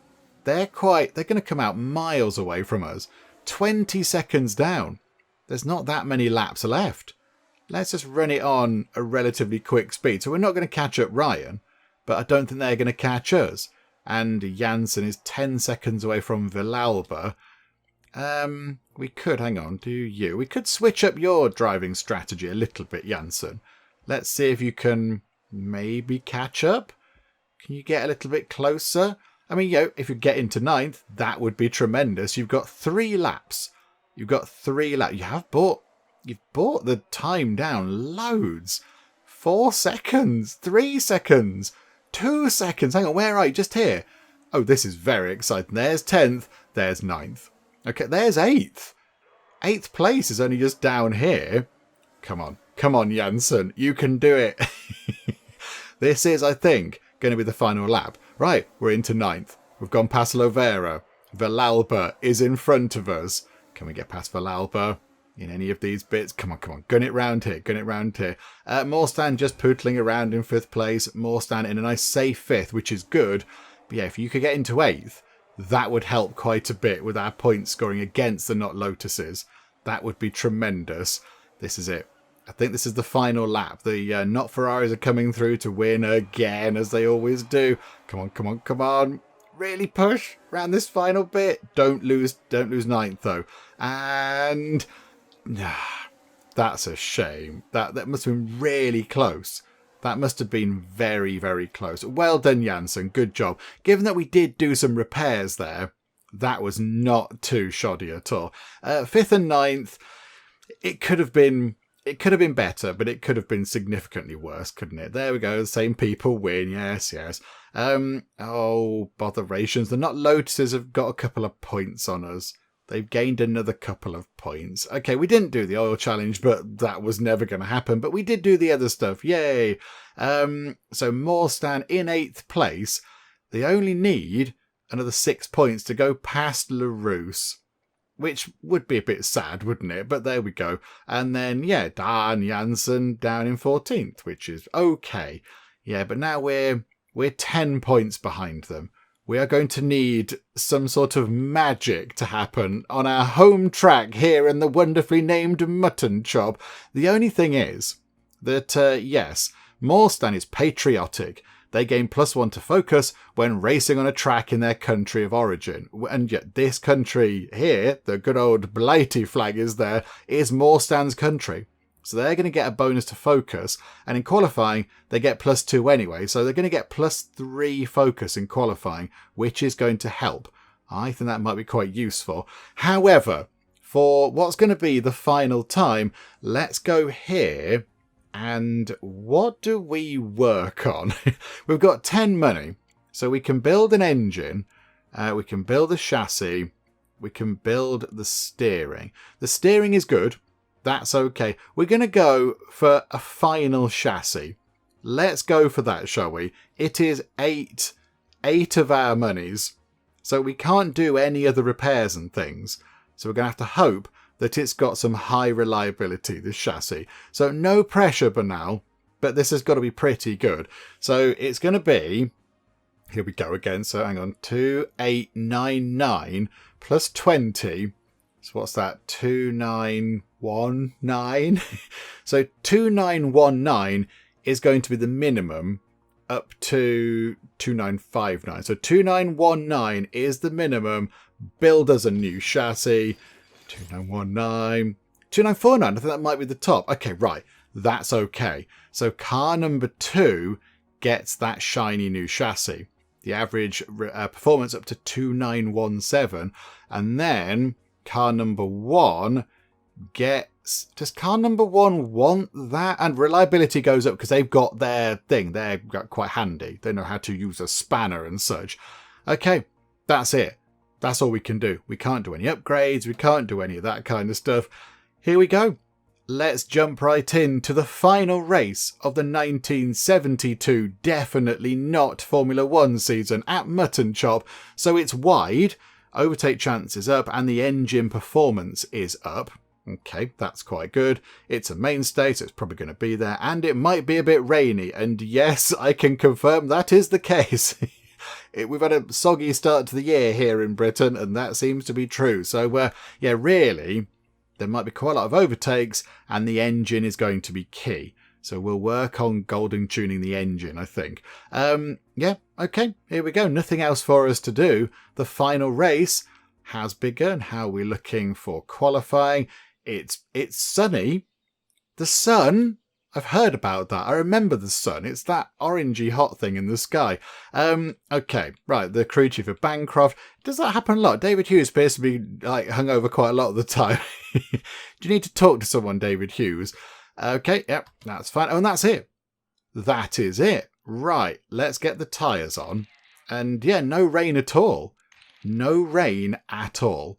they're going to come out miles away from us. 20 seconds down. There's not that many laps left. Let's just run it on a relatively quick speed. So we're not going to catch up Ryan, but I don't think they're going to catch us. And Janssen is 10 seconds away from Villalba. We could, hang on, we could switch up your driving strategy a little bit, Janssen. Let's see if you can maybe catch up. Can you get a little bit closer? I mean, if you get into 9th, that would be tremendous. You've got 3 laps. You've brought the time down loads. 4 seconds, 3 seconds, 2 seconds. Hang on, where are you? Just here. Oh, this is very exciting. There's 10th, there's 9th. Okay, there's 8th. 8th place is only just down here. Come on, Janssen. You can do it. This is, I think, going to be the final lap. Right, we're into 9th. We've gone past Lovera. Villalba is in front of us. Can we get past Villalba in any of these bits? Come on. Gun it round here. Morstan just pootling around in 5th place. Morstan in a nice safe 5th, which is good. But yeah, if you could get into 8th, that would help quite a bit with our point scoring against the Not-Lotuses. That would be tremendous. This is it. I think this is the final lap. The Not Ferraris are coming through to win again, as they always do. Come on. Really push around this final bit. Don't lose 9th though. And that's a shame. That must have been really close. That must have been very, very close. Well done, Janssen. Good job. Given that we did do some repairs there, that was not too shoddy at all. 5th and 9th, it could have been better, but it could have been significantly worse, couldn't it? There we go. The same people win. Yes. Oh, botherations. The Not-Lotuses have got a couple of points on us. They've gained another couple of points. Okay, we didn't do the oil challenge, but that was never going to happen. But we did do the other stuff. Yay. So Morstan in 8th place. They only need another 6 points to go past Larousse, which would be a bit sad, wouldn't it? But there we go. And then, Dan Janssen down in 14th, which is okay. Yeah, but now we're 10 points behind them. we are going to need some sort of magic to happen on our home track here in the wonderfully named Muttonchop. The only thing is that, yes, Morstan is patriotic. They gain +1 to focus when racing on a track in their country of origin. And yet this country here, the good old Blighty flag is there, is Morstan's country. So they're going to get a bonus to focus. And in qualifying, they get +2 anyway. So they're going to get +3 focus in qualifying, which is going to help. I think that might be quite useful. However, for what's going to be the final time, let's go here. And what do we work on? We've got 10 money. So we can build an engine. We can build a chassis. We can build the steering. The steering is good. That's okay. We're going to go for a final chassis. Let's go for that, shall we? It is 8 of our monies. So we can't do any other repairs and things. So we're going to have to hope that it's got some high reliability, this chassis. So no pressure for now, but this has got to be pretty good. So it's going to be, here we go again. So hang on, 2899 plus 20. So what's that? 2919. So 2919 is going to be the minimum up to 2959. So 2919 is the minimum. Build us a new chassis. 2919. 2949. I think that might be the top. Okay, right. That's okay. So car number 2 gets that shiny new chassis. The average performance up to 2917. And then car number 1 gets... Does car number 1 want that? And reliability goes up because they've got their thing. They're quite handy. They know how to use a spanner and such. Okay, that's it. That's all we can do. We can't do any upgrades. We can't do any of that kind of stuff. Here we go. Let's jump right into the final race of the 1972 definitely not Formula 1 season at Muttonchop. So it's wide, overtake chance is up, and the engine performance is up. Okay, that's quite good. It's a mainstay, so it's probably going to be there, and it might be a bit rainy. And yes, I can confirm that is the case. We've had a soggy start to the year here in Britain, and that seems to be true. So, yeah, really, there might be quite a lot of overtakes, and the engine is going to be key. So we'll work on golden tuning the engine, I think. Yeah, okay, here we go. Nothing else for us to do. The final race has begun. How are we looking for qualifying? It's sunny. The sun... I've heard about that. I remember the sun. It's that orangey hot thing in the sky. Okay, right. The crew chief of Bancroft. Does that happen a lot? David Hughes appears to be hungover quite a lot of the time. Do you need to talk to someone, David Hughes? Okay, yep, that's fine. Oh, and that's it. That is it. Right, let's get the tyres on. And yeah, no rain at all. No rain at all.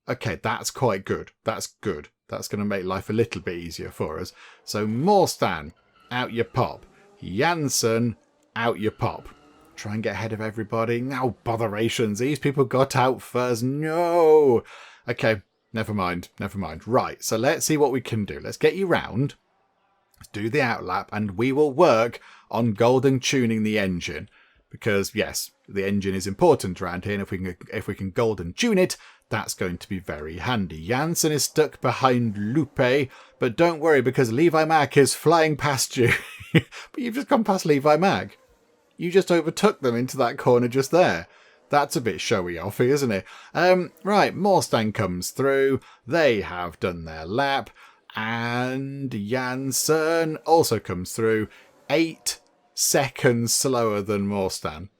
Okay, that's quite good. That's good. That's going to make life a little bit easier for us. So Morstan, out you pop. Janssen, out you pop. Try and get ahead of everybody. Now, botherations. These people got out first. No. Okay, never mind. Never mind. Right, so let's see what we can do. Let's get you round. Let's do the outlap, and we will work on golden tuning the engine. Because, yes, the engine is important around here, and if we can golden tune it, that's going to be very handy. Janssen is stuck behind Lupe, but don't worry because Levi Mack is flying past you. But you've just gone past Levi Mack. You just overtook them into that corner just there. That's a bit showy offy, isn't it? Right, Morstan comes through. They have done their lap. And Janssen also comes through. 8 seconds slower than Morstan.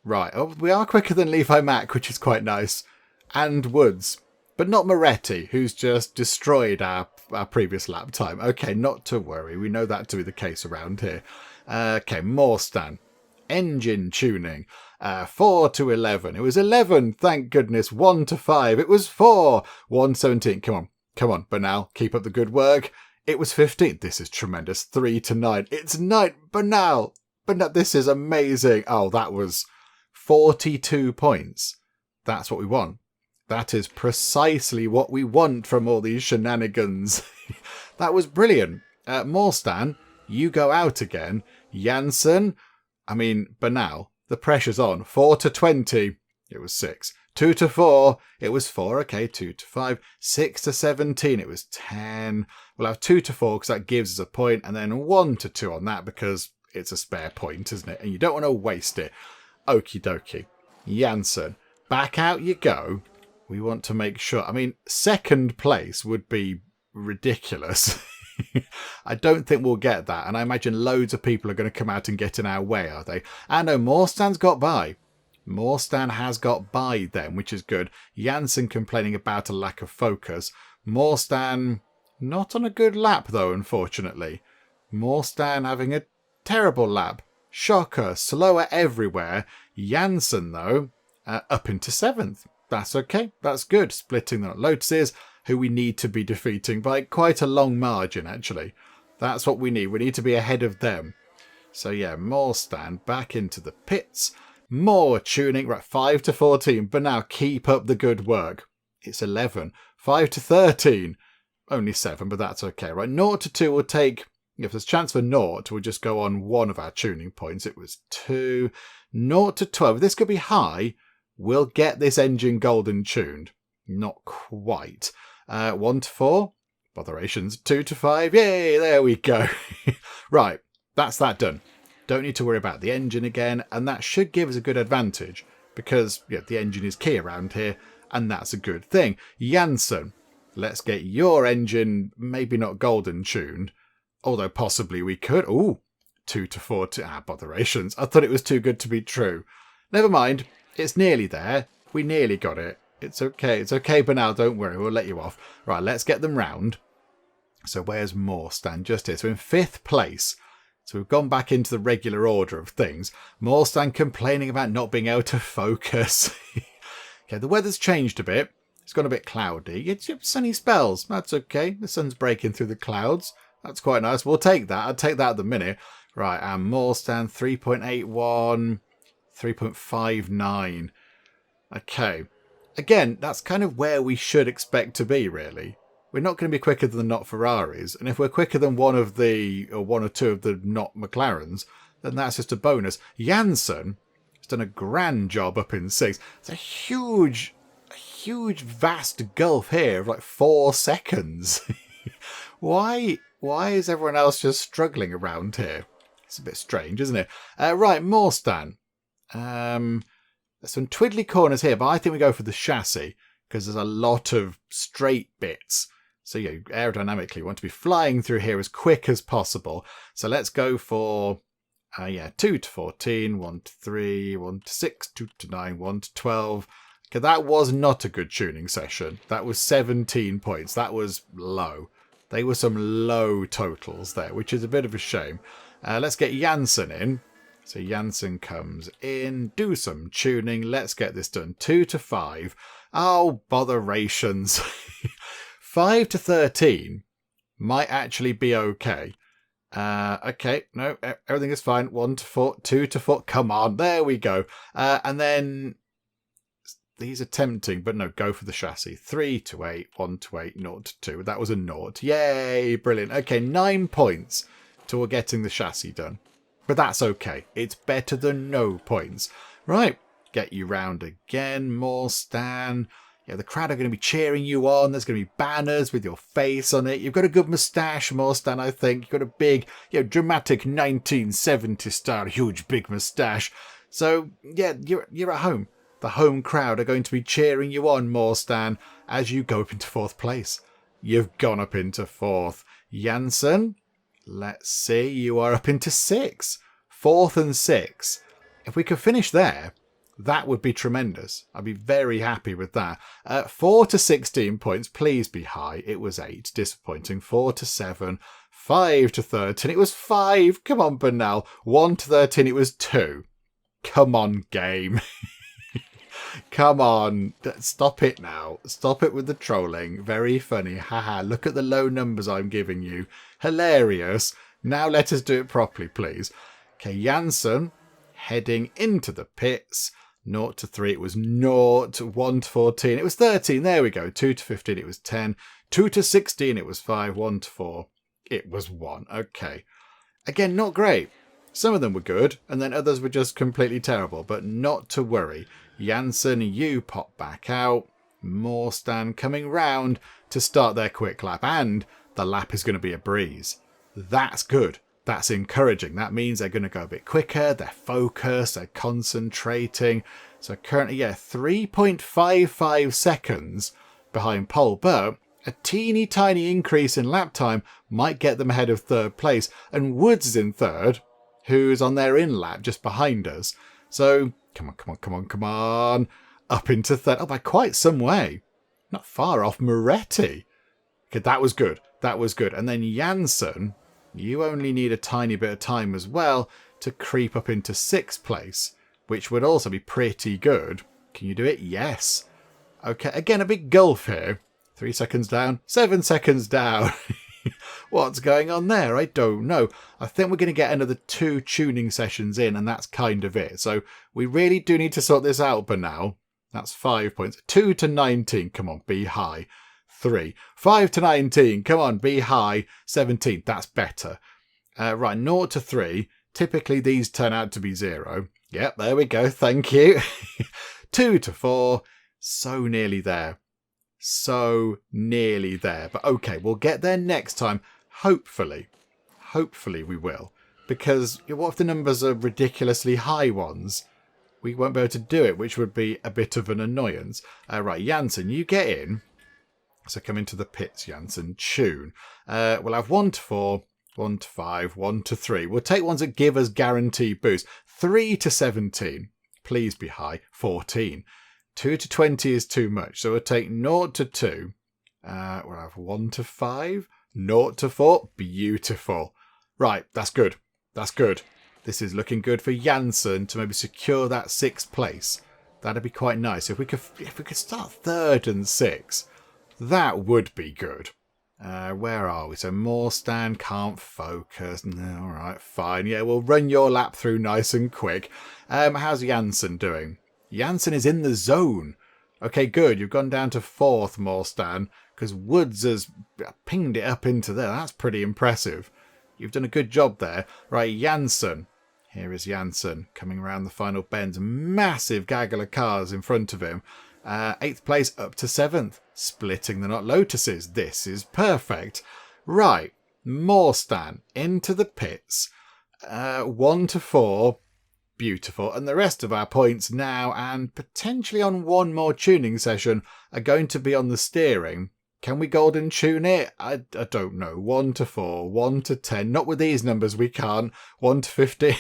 Right, oh, we are quicker than Levi Mack, which is quite nice. And Woods, but not Moretti, who's just destroyed our previous lap time. Okay, not to worry. We know that to be the case around here. Okay, Morstan. Engine tuning. 4 to 11. It was 11, thank goodness. 1 to 5. It was 4. 117. Come on. Come on, Bernal. Keep up the good work. It was 15. This is tremendous. 3 to 9. It's 9. Bernal. This is amazing. Oh, that was 42 points. That's what we want. That is precisely what we want from all these shenanigans. That was brilliant. Morstan, you go out again. Janssen, Bernal. The pressure's on. 4 to 20, it was 6. 2 to 4, it was 4. Okay, 2 to 5. 6 to 17, it was 10. We'll have 2 to 4 because that gives us a point, and then 1 to 2 on that because it's a spare point, isn't it? And you don't want to waste it. Okie dokie. Janssen, back out you go. We want to make sure. I mean, second place would be ridiculous. I don't think we'll get that, and I imagine loads of people are going to come out and get in our way, are they? And no, Morstan's got by. Morstan has got by then, which is good. Janssen complaining about a lack of focus. Morstan not on a good lap, though, unfortunately. Morstan having a terrible lap. Shocker, slower everywhere. Janssen, though, up into 7th. That's okay. That's good. Splitting the Not-Lotuses, who we need to be defeating by quite a long margin, actually. That's what we need. We need to be ahead of them. So, yeah, Morstan back into the pits. More tuning. Right, 5 to 14. But now keep up the good work. It's 11. 5 to 13. Only 7, but that's okay. Right, 0 to 2 will take... If there's chance for 0, we'll just go on one of our tuning points. It was 2. 0 to 12. This could be high. We'll get this engine golden tuned. Not quite. 1 to 4. Botherations. 2 to 5. Yay, there we go. Right, that's that done. Don't need to worry about the engine again, and that should give us a good advantage because the engine is key around here, and that's a good thing. Janssen, let's get your engine maybe not golden tuned, although possibly we could. Ooh, 2 to 4 to botherations. I thought it was too good to be true. Never mind, it's nearly there. We nearly got it. It's okay. It's okay, but now don't worry. We'll let you off. Right, let's get them round. So where's Morstan? Just here. So in 5th place. So we've gone back into the regular order of things. Morstan complaining about not being able to focus. Okay, the weather's changed a bit. It's gone a bit cloudy. It's sunny spells. That's okay. The sun's breaking through the clouds. That's quite nice. We'll take that. I'd take that at the minute. Right, and Morstan 3.81, 3.59. Okay. Again, that's kind of where we should expect to be, really. We're not going to be quicker than the not Ferraris, and if we're quicker than one or two of the not McLarens, then that's just a bonus. Janssen has done a grand job up in 6th. It's a huge, vast gulf here of like 4 seconds. Why is everyone else just struggling around here? It's a bit strange, isn't it? Right, Morstan. There's some twiddly corners here, but I think we go for the chassis because there's a lot of straight bits. So, aerodynamically, we want to be flying through here as quick as possible. So let's go for, 2 to 14, 1 to 3, 1 to 6, 2 to 9, 1 to 12. Okay, that was not a good tuning session. That was 17 points. That was low. They were some low totals there, which is a bit of a shame. Let's get Janssen in. So Janssen comes in, do some tuning. Let's get this done. 2 to 5. Oh, botherations. 5 to 13 might actually be okay. Okay, no, everything is fine. 1 to 4, 2 to 4. Come on, there we go. And then these are tempting, but no, go for the chassis. 3 to 8, 1 to 8, 0 to 2. That was a 0. Yay, brilliant. Okay, 9 points toward getting the chassis done. But that's okay. It's better than no points. Right, get you round again, Morstan. The crowd are going to be cheering you on. There's going to be banners with your face on it. You've got a good moustache, Morstan, I think. You've got a big, dramatic 1970s style, huge, big moustache. So, you're at home. The home crowd are going to be cheering you on, Morstan, as you go up into 4th place. You've gone up into 4th. Janssen, let's see, you are up into 6. 4th and 6. If we could finish there, that would be tremendous. I'd be very happy with that. 4 to 16 points, please be high. It was 8, disappointing. 4 to 7, 5 to 13, it was 5. Come on, Bernal. 1 to 13, it was 2. Come on, game. Come on. Stop it now. Stop it with the trolling. Very funny. Haha, look at the low numbers I'm giving you. Hilarious. Now let us do it properly, please. Okay, Janssen heading into the pits. 0 to 3, it was 0. 1 to 14, it was 13. There we go. 2 to 15, it was 10. 2 to 16, it was 5. 1 to 4, it was 1. Okay. Again, not great. Some of them were good, and then others were just completely terrible. But not to worry. Janssen, you pop back out. Morstan coming round to start their quick lap. And the lap is going to be a breeze. That's good. That's encouraging. That means they're going to go a bit quicker. They're focused. They're concentrating. So currently, 3.55 seconds behind pole. But a teeny tiny increase in lap time might get them ahead of third place. And Woods is in third, who's on their in lap just behind us. So come on. Up into third. Oh, by quite some way. Not far off Moretti. Okay, that was good. And then Janssen, you only need a tiny bit of time as well to creep up into sixth place, which would also be pretty good. Can you do it? Yes. Okay, again, a big gulf here. 3 seconds down, 7 seconds down. What's going on there? I don't know. I think we're going to get another 2 tuning sessions in, and that's kind of it. So we really do need to sort this out for now. That's 5 points. 2 to 19. Come on, be high. 3. 5 to 19. Come on, be high. 17. That's better. Right, 0 to 3. Typically, these turn out to be 0. Yep, there we go. Thank you. 2 to 4. So nearly there. But okay, we'll get there next time. Hopefully we will. Because what if the numbers are ridiculously high ones? We won't be able to do it, which would be a bit of an annoyance. Right, Janssen, you get in. So come into the pits, Janssen. Tune. We'll have 1 to 4, 1 to 5, 1 to 3. We'll take ones that give us guaranteed boost. 3 to 17. Please be high. 14. 2 to 20 is too much. So we'll take 0 to 2. We'll have 1 to 5. 0 to 4. Beautiful. Right, that's good. This is looking good for Janssen to maybe secure that 6th place. That'd be quite nice. If we could start 3rd and 6th, that would be good. Where are we? So Morstan can't focus. No, all right, fine. Yeah, we'll run your lap through nice and quick. How's Janssen doing? Janssen is in the zone. Okay, good. You've gone down to 4th, Morstan, because Woods has pinged it up into there. That's pretty impressive. You've done a good job there. Right, Janssen. Here is Janssen coming around the final bend. Massive gaggle of cars in front of him. 8th place up to 7th. Splitting the Not-Lotuses. This is perfect. Right. Morstan into the pits. 1 to 4. Beautiful. And the rest of our points now, and potentially on one more tuning session, are going to be on the steering. Can we golden tune it? I don't know. 1 to 4. 1 to 10. Not with these numbers, we can't. 1 to 50.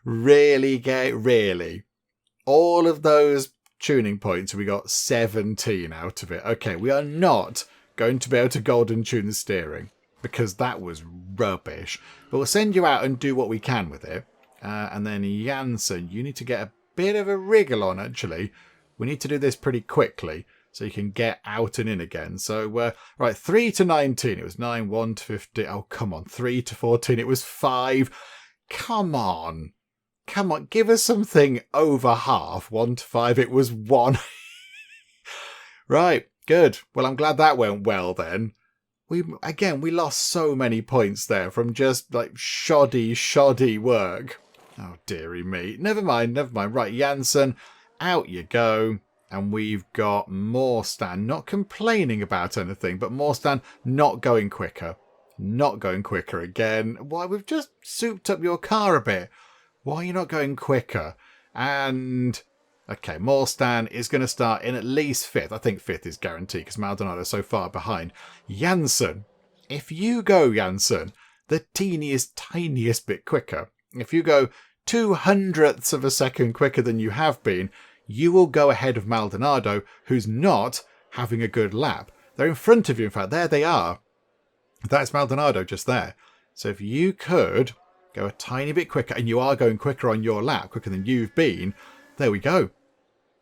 Really. All of those tuning points, we got 17 out of it. Okay, we are not going to be able to golden tune the steering because that was rubbish. But we'll send you out and do what we can with it. And then Janssen, you need to get a bit of a wriggle on, actually. We need to do this pretty quickly so you can get out and in again. So, right, 3 to 19. It was 9, 1 to 50. Oh, come on. 3 to 14. It was 5. Come on, give us something over half. 1 to 5, it was 1. Right, good. Well, I'm glad that went well then. We lost so many points there from just like shoddy work. Oh, dearie me. Never mind. Right, Janssen, out you go. And we've got Morstan not complaining about anything, but Morstan not going quicker. Not going quicker again. Why, we've just souped up your car a bit. Why are you not going quicker? And, okay, Morstan is going to start in at least 5th. I think 5th is guaranteed because Maldonado is so far behind. Janssen, if you go, Janssen, the tiniest bit quicker, if you go 0.02 of a second quicker than you have been, you will go ahead of Maldonado, who's not having a good lap. They're in front of you, in fact. There they are. That's Maldonado just there. So if you could go a tiny bit quicker, and you are going quicker on your lap, quicker than you've been, there we go.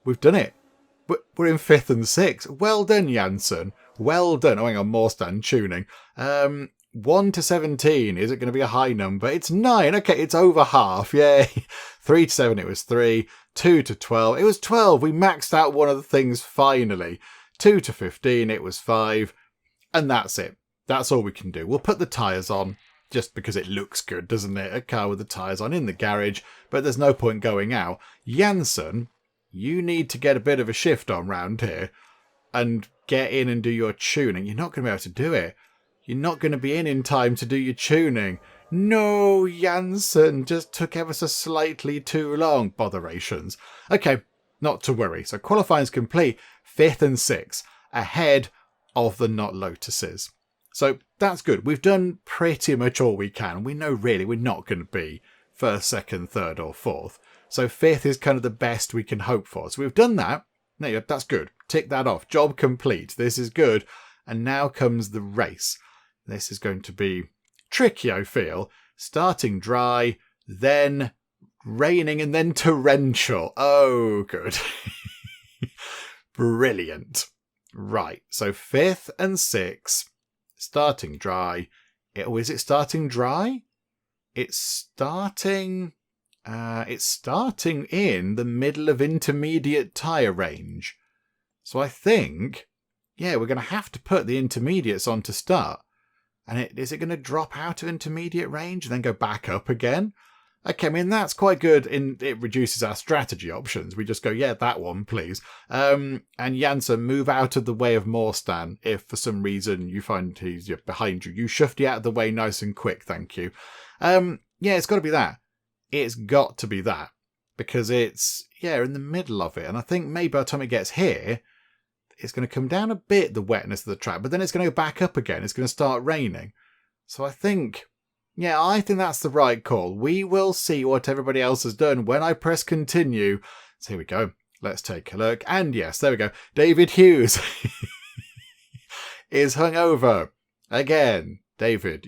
We've done it. We're in 5th and 6th. Well done, Janssen. Well done. Oh, hang on, Morstan tuning. 1 to 17. Is it going to be a high number? It's 9. Okay, it's over half. Yay. 3 to 7, it was 3. 2 to 12. It was 12. We maxed out one of the things finally. 2 to 15, it was 5. And that's it. That's all we can do. We'll put the tyres on. just because it looks good, doesn't it? A car with the tyres on in the garage, but there's no point going out. Janssen, you need to get a bit of a shift on round here and get in and do your tuning. You're not going to be able to do it. You're not going to be in time to do your tuning. No, Janssen just took ever so slightly too long. Botherations. Okay, not to worry. So qualifying's complete. 5th and 6th, ahead of the Not-Lotuses. So that's good. We've done pretty much all we can. We know really we're not going to be 1st, 2nd, 3rd or 4th. So 5th is kind of the best we can hope for. So we've done that. No, that's good. Tick that off. Job complete. This is good. And now comes the race. This is going to be tricky, I feel. Starting dry, then raining, and then torrential. Oh, good. Brilliant. Right, so 5th and 6th, starting dry. Is it starting dry? It's starting in the middle of intermediate tyre range. So I think, yeah, we're going to have to put the intermediates on to start. And is it going to drop out of intermediate range and then go back up again? Okay, I mean, that's quite good. It reduces our strategy options. We just go, yeah, that one, please. And Janssen, move out of the way of Morstan. If for some reason you find he's behind you, you shifty out of the way nice and quick, thank you. Yeah, it's got to be that. It's got to be that. Because it's, yeah, in the middle of it. And I think maybe by the time it gets here, it's going to come down a bit, the wetness of the track, but then it's going to go back up again. It's going to start raining. So I think that's the right call. We will see what everybody else has done when I press continue. So here we go. Let's take a look. And yes, there we go. David Hughes is hungover again. David,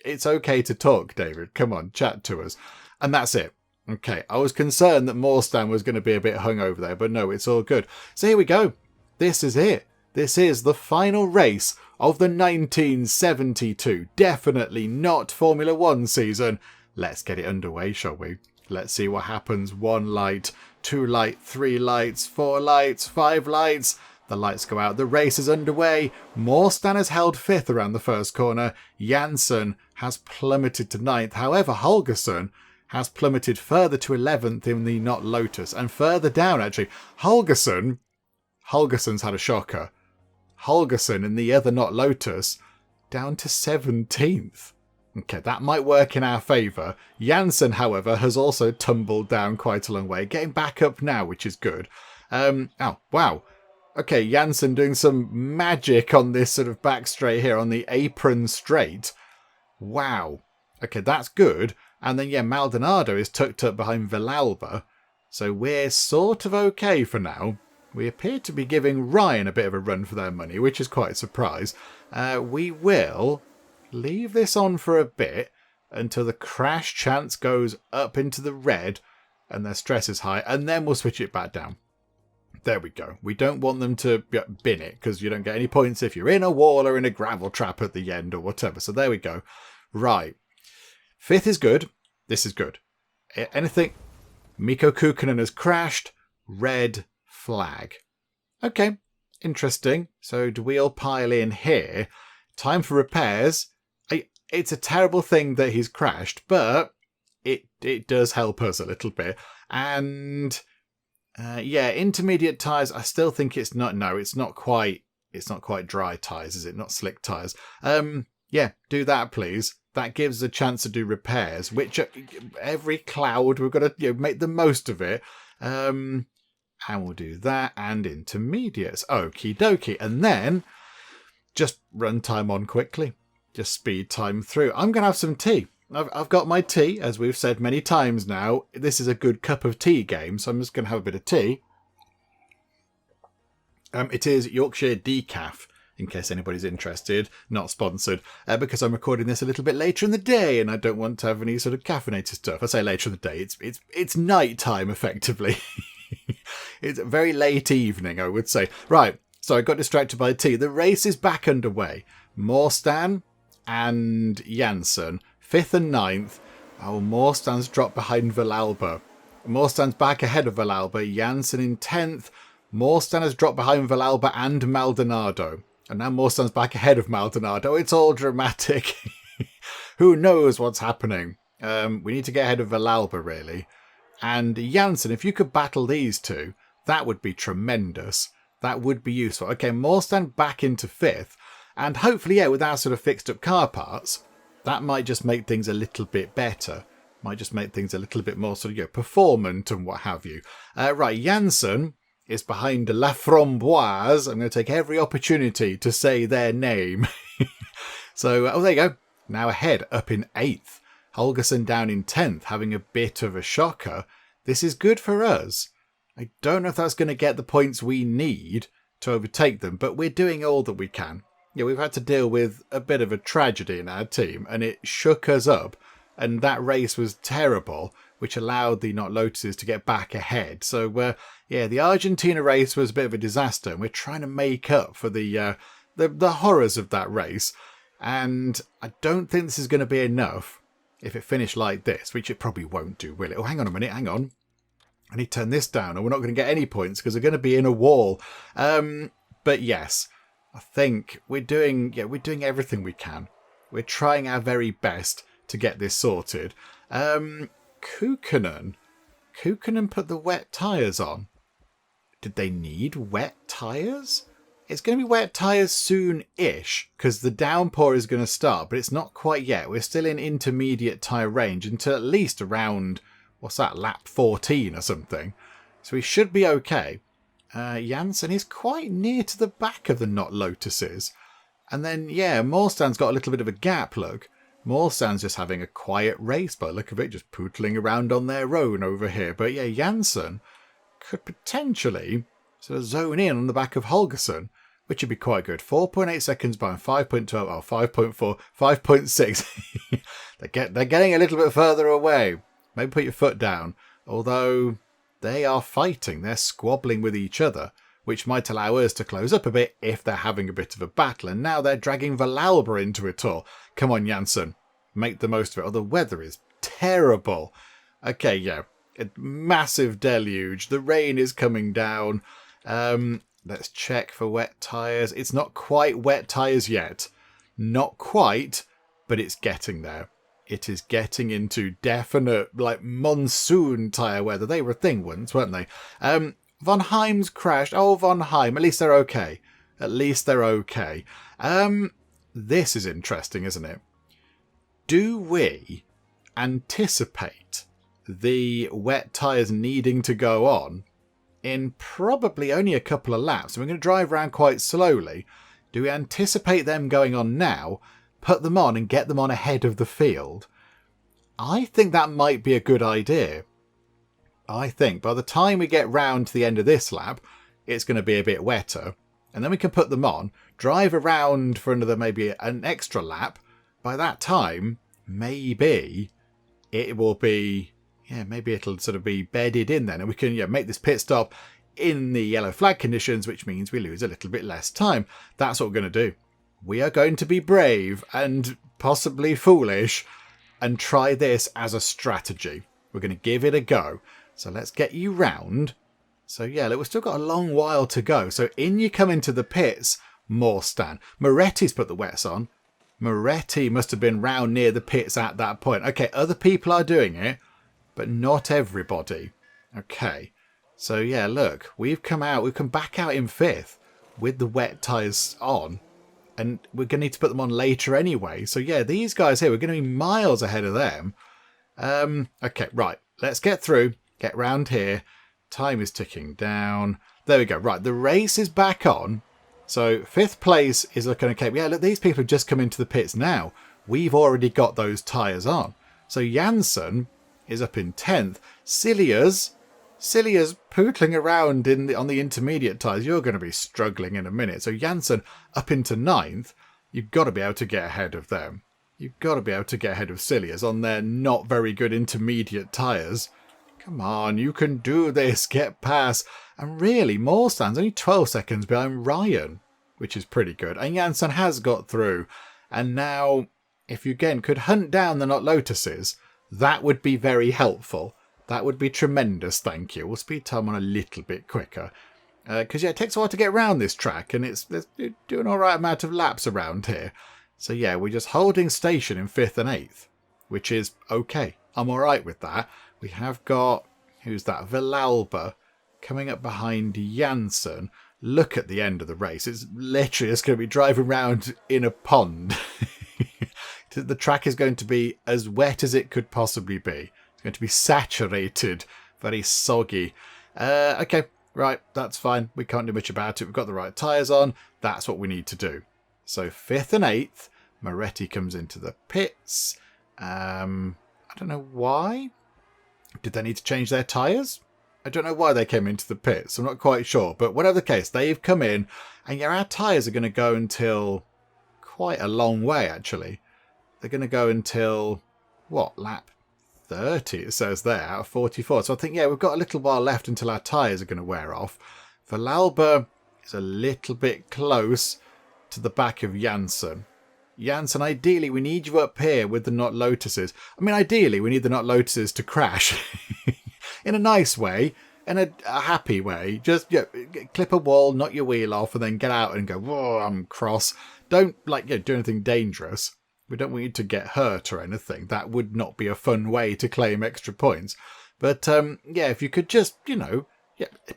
it's okay to talk, David. Come on, chat to us. And that's it. Okay, I was concerned that Morstan was going to be a bit hungover there, but no, it's all good. So here we go. This is it. This is the final race of the 1972, definitely not Formula One season. Let's get it underway, shall we? Let's see what happens. 1 light, 2 light, 3 lights, 4 lights, 5 lights. The lights go out. The race is underway. Morstan has held 5th around the first corner. Janssen has plummeted to 9th. However, Holgersson has plummeted further to 11th in the Not-Lotus and further down, actually. Holgersson's had a shocker. Holgersson in the other Not-Lotus down to 17th. Okay, that might work in our favour. Janssen, however, has also tumbled down quite a long way, getting back up now, which is good. Oh, wow. Okay, Janssen doing some magic on this sort of back straight here on the apron straight. Wow. Okay, that's good. And then, yeah, Maldonado is tucked up behind Villalba. So we're sort of okay for now. We appear to be giving Ryan a bit of a run for their money, which is quite a surprise. We will leave this on for a bit until the crash chance goes up into the red and their stress is high, and then we'll switch it back down. There we go. We don't want them to bin it, because you don't get any points if you're in a wall or in a gravel trap at the end or whatever. So there we go. Right. 5th is good. This is good. Anything? Mikko Kukkonen has crashed. Red flag. Okay, interesting. So do we all pile in here? Time for repairs. It's a terrible thing that he's crashed, but it does help us a little bit. And yeah, intermediate tyres. I still think it's not. No, it's not quite dry tyres, is it? Not slick tyres. Yeah, do that, please. That gives us a chance to do repairs. Which every cloud we've got to make the most of it. And we'll do that, and intermediates. Okie dokie. And then just run time on quickly. Just speed time through. I'm going to have some tea. I've got my tea, as we've said many times now. This is a good cup of tea game, so I'm just going to have a bit of tea. It is Yorkshire Decaf, in case anybody's interested. Not sponsored, because I'm recording this a little bit later in the day, and I don't want to have any sort of caffeinated stuff. I say later in the day. It's night time, effectively. It's a very late evening, I would say. Right, so I got distracted by tea. The race is back underway. Morstan and Janssen, 5th and 9th. Oh, Morstan's dropped behind Villalba. Morstan's back ahead of Villalba. Janssen in 10th. Morstan has dropped behind Villalba and Maldonado. And now Morstan's back ahead of Maldonado. It's all dramatic. Who knows what's happening? We need to get ahead of Valalba, really. And Janssen, if you could battle these two, that would be tremendous. That would be useful. Okay, Morstan back into 5th. And hopefully, yeah, with our sort of fixed up car parts, that might just make things a little bit better. Might just make things a little bit more sort of, performant and what have you. Right, Janssen is behind La Framboise. I'm going to take every opportunity to say their name. So, there you go. Now ahead, up in 8th. Holgersen down in 10th, having a bit of a shocker. This is good for us. I don't know if that's going to get the points we need to overtake them, but we're doing all that we can. Yeah, we've had to deal with a bit of a tragedy in our team, and it shook us up. And that race was terrible, which allowed the Not-Lotuses to get back ahead. So, yeah, the Argentina race was a bit of a disaster, and we're trying to make up for the horrors of that race. And I don't think this is going to be enough if it finished like this, which it probably won't do, will it? Oh, hang on a minute, hang on. I need to turn this down, or we're not going to get any points because we're going to be in a wall. But yes, I think we're doing everything we can. We're trying our very best to get this sorted. Kukkonen put the wet tyres on. Did they need wet tyres? It's going to be wet tyres soon-ish, because the downpour is going to start, but it's not quite yet. We're still in intermediate tyre range until at least around, what's that, lap 14 or something. So we should be okay. Janssen is quite near to the back of the Not-Lotuses. And then, yeah, Morstan's got a little bit of a gap, look. Morstan's just having a quiet race by the look of it, just pootling around on their own over here. But yeah, Janssen could potentially sort of zone in on the back of Holgersen, which would be quite good. 4.8 seconds behind 5.12, oh, 5.4, 5.6. They're getting a little bit further away. Maybe put your foot down. Although they are fighting, they're squabbling with each other, which might allow us to close up a bit if they're having a bit of a battle. And now they're dragging Valalba into it all. Come on, Janssen, make the most of it. Oh, the weather is terrible. Okay, yeah, a massive deluge. The rain is coming down. Let's check for wet tyres. It's not quite wet tyres yet. Not quite, but it's getting there. It is getting into definite, like, monsoon tyre weather. They were a thing once, weren't they? Von Heim's crashed. Oh, Von Heim. At least they're okay. At least they're okay. This is interesting, isn't it? Do we anticipate the wet tyres needing to go on in probably only a couple of laps? We're going to drive around quite slowly. Do we anticipate them going on now, put them on and get them on ahead of the field? I think that might be a good idea. I think by the time we get round to the end of this lap, it's going to be a bit wetter. And then we can put them on, drive around for another maybe an extra lap. By that time, maybe it will be, maybe it'll sort of be bedded in then. And we can make this pit stop in the yellow flag conditions, which means we lose a little bit less time. That's what we're going to do. We are going to be brave and possibly foolish and try this as a strategy. We're going to give it a go. So let's get you round. So yeah, look, we've still got a long while to go. So in you come into the pits, Morstan. Moretti's put the wets on. Moretti must have been round near the pits at that point. Okay, other people are doing it, but not everybody. Okay, so yeah, look, we've come back out in 5th with the wet tyres on. And we're going to need to put them on later anyway. So yeah, these guys here, we're going to be miles ahead of them. Okay, right, let's get through. Get round here. Time is ticking down. There we go. Right, the race is back on. So 5th place is looking okay. Yeah, look, these people have just come into the pits now. We've already got those tyres on. So Janssen is up in 10th. Cilia's pootling around on the intermediate tyres. You're going to be struggling in a minute. So Janssen up into 9th. You've got to be able to get ahead of them. You've got to be able to get ahead of Cilia's on their not very good intermediate tyres. Come on, you can do this. Get past. And really, Morstan's only 12 seconds behind Ryan, which is pretty good. And Janssen has got through. And now, if you again could hunt down the Not-Lotuses, that would be very helpful. That would be tremendous, thank you. We'll speed time on a little bit quicker. Because, it takes a while to get around this track, and it's doing all right amount of laps around here. So yeah, we're just holding station in 5th and 8th, which is okay. I'm all right with that. We have got, who's that? Villalba coming up behind Janssen. Look at the end of the race. It's literally just going to be driving around in a pond. The track is going to be as wet as it could possibly be. It's going to be saturated, very soggy. Okay, right, that's fine. We can't do much about it. We've got the right tyres on. That's what we need to do. So 5th and 8th, Moretti comes into the pits. I don't know why. Did they need to change their tyres? I don't know why they came into the pits. I'm not quite sure. But whatever the case, they've come in. And yeah, our tyres are going to go until quite a long way, actually. They're going to go until, what, lap 30, it says there, out of 44. So I think, yeah, we've got a little while left until our tyres are going to wear off. Villalba is a little bit close to the back of Janssen. Janssen, ideally, we need you up here with the Not-Lotuses. I mean, ideally, we need the Not-Lotuses to crash in a nice way, in a happy way. Just clip a wall, knock your wheel off, and then get out and go, whoa, I'm cross. Don't do anything dangerous. We don't want you to get hurt or anything. That would not be a fun way to claim extra points. But yeah, if you could just,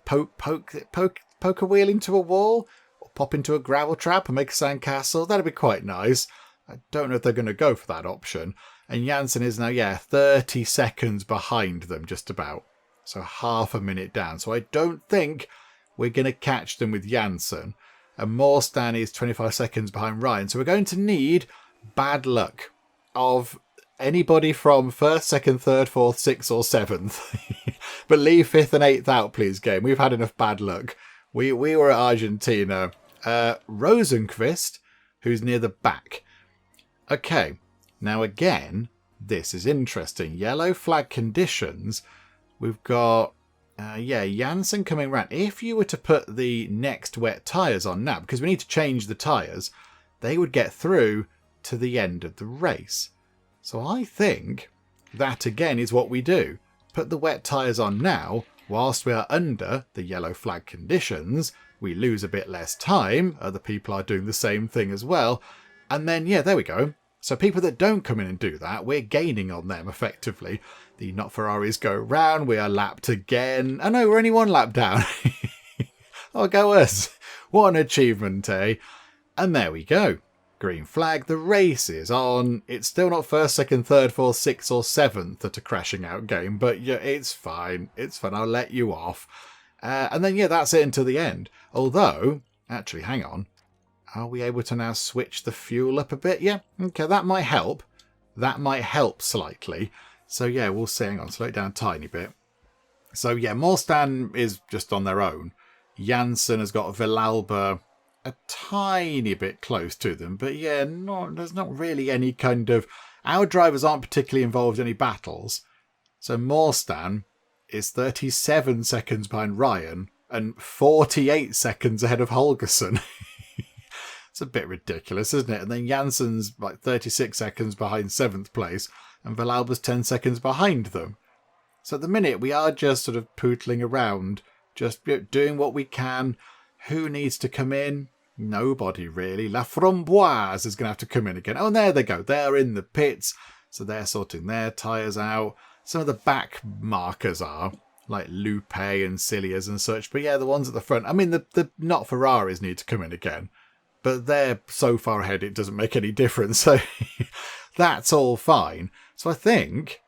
poke a wheel into a wall, or pop into a gravel trap and make a sandcastle, that'd be quite nice. I don't know if they're going to go for that option. And Janssen is now, 30 seconds behind them, just about. So half a minute down. So I don't think we're going to catch them with Janssen. And Morstan is 25 seconds behind Ryan. So we're going to need bad luck of anybody from 1st, 2nd, 3rd, 4th, 6th or 7th. But leave 5th and 8th out, please, game. We've had enough bad luck. We were at Argentina. Rosenqvist, who's near the back. Okay, now again, this is interesting. Yellow flag conditions. We've got, Janssen coming around. If you were to put the next wet tyres on now, because we need to change the tyres, they would get through to the end of the race. So I think that again is what we do. Put the wet tyres on now, whilst we are under the yellow flag conditions. We lose a bit less time. Other people are doing the same thing as well. And then, there we go. So people that don't come in and do that, we're gaining on them effectively. The not Ferraris go round. We are lapped again. Oh no, we're only one lap down. Oh, go us. What an achievement, eh? And there we go. Green flag. The race is on. It's still not 1st, 2nd, 3rd, 4th, 6th or 7th at a crashing out game. But yeah, it's fine. It's fine. I'll let you off. And then, that's it until the end. Although, actually, hang on. Are we able to now switch the fuel up a bit? Yeah, okay, that might help. That might help slightly. So, we'll see. Hang on, slow it down a tiny bit. So, Morstan is just on their own. Janssen has got Villalba a tiny bit close to them. But, there's not really any kind of... Our drivers aren't particularly involved in any battles. So, Morstan is 37 seconds behind Ryan and 48 seconds ahead of Holgersson. It's a bit ridiculous, isn't it? And then Janssen's like 36 seconds behind 7th place and Villalba's 10 seconds behind them. So at the minute, we are just sort of pootling around, just doing what we can. Who needs to come in? Nobody, really. La Framboise is going to have to come in again. Oh, and there they go. They're in the pits. So they're sorting their tyres out. Some of the back markers are, like Lupe and Cilias and such. But the ones at the front. I mean, the not Ferraris need to come in again. But they're so far ahead, it doesn't make any difference. So that's all fine. So I think,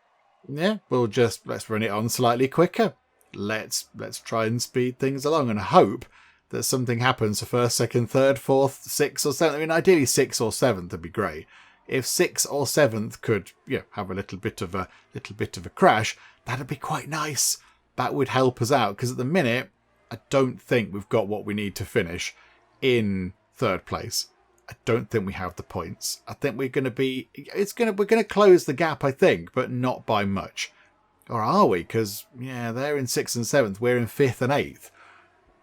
let's run it on slightly quicker. Let's try and speed things along and hope that something happens for 1st, 2nd, 3rd, 4th, 6th or 7th. I mean, ideally 6th or 7th would be great. If 6th or 7th could, have a little bit of a crash, that'd be quite nice. That would help us out because at the minute, I don't think we've got what we need to finish in 3rd place. I don't think we have the points. I think we're going to close the gap, I think, but not by much. Or are we? Because, they're in 6th and 7th. We're in 5th and 8th.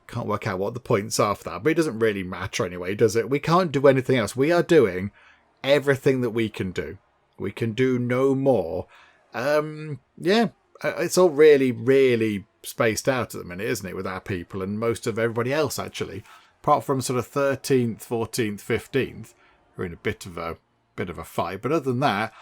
Can't work out what the points are for that, but it doesn't really matter anyway, does it? We can't do anything else. We are doing everything that we can do. We can do no more. It's all really, really spaced out at the minute, isn't it, with our people and most of everybody else, actually. Apart from sort of 13th, 14th, 15th, are in a bit of a fight. But other than that,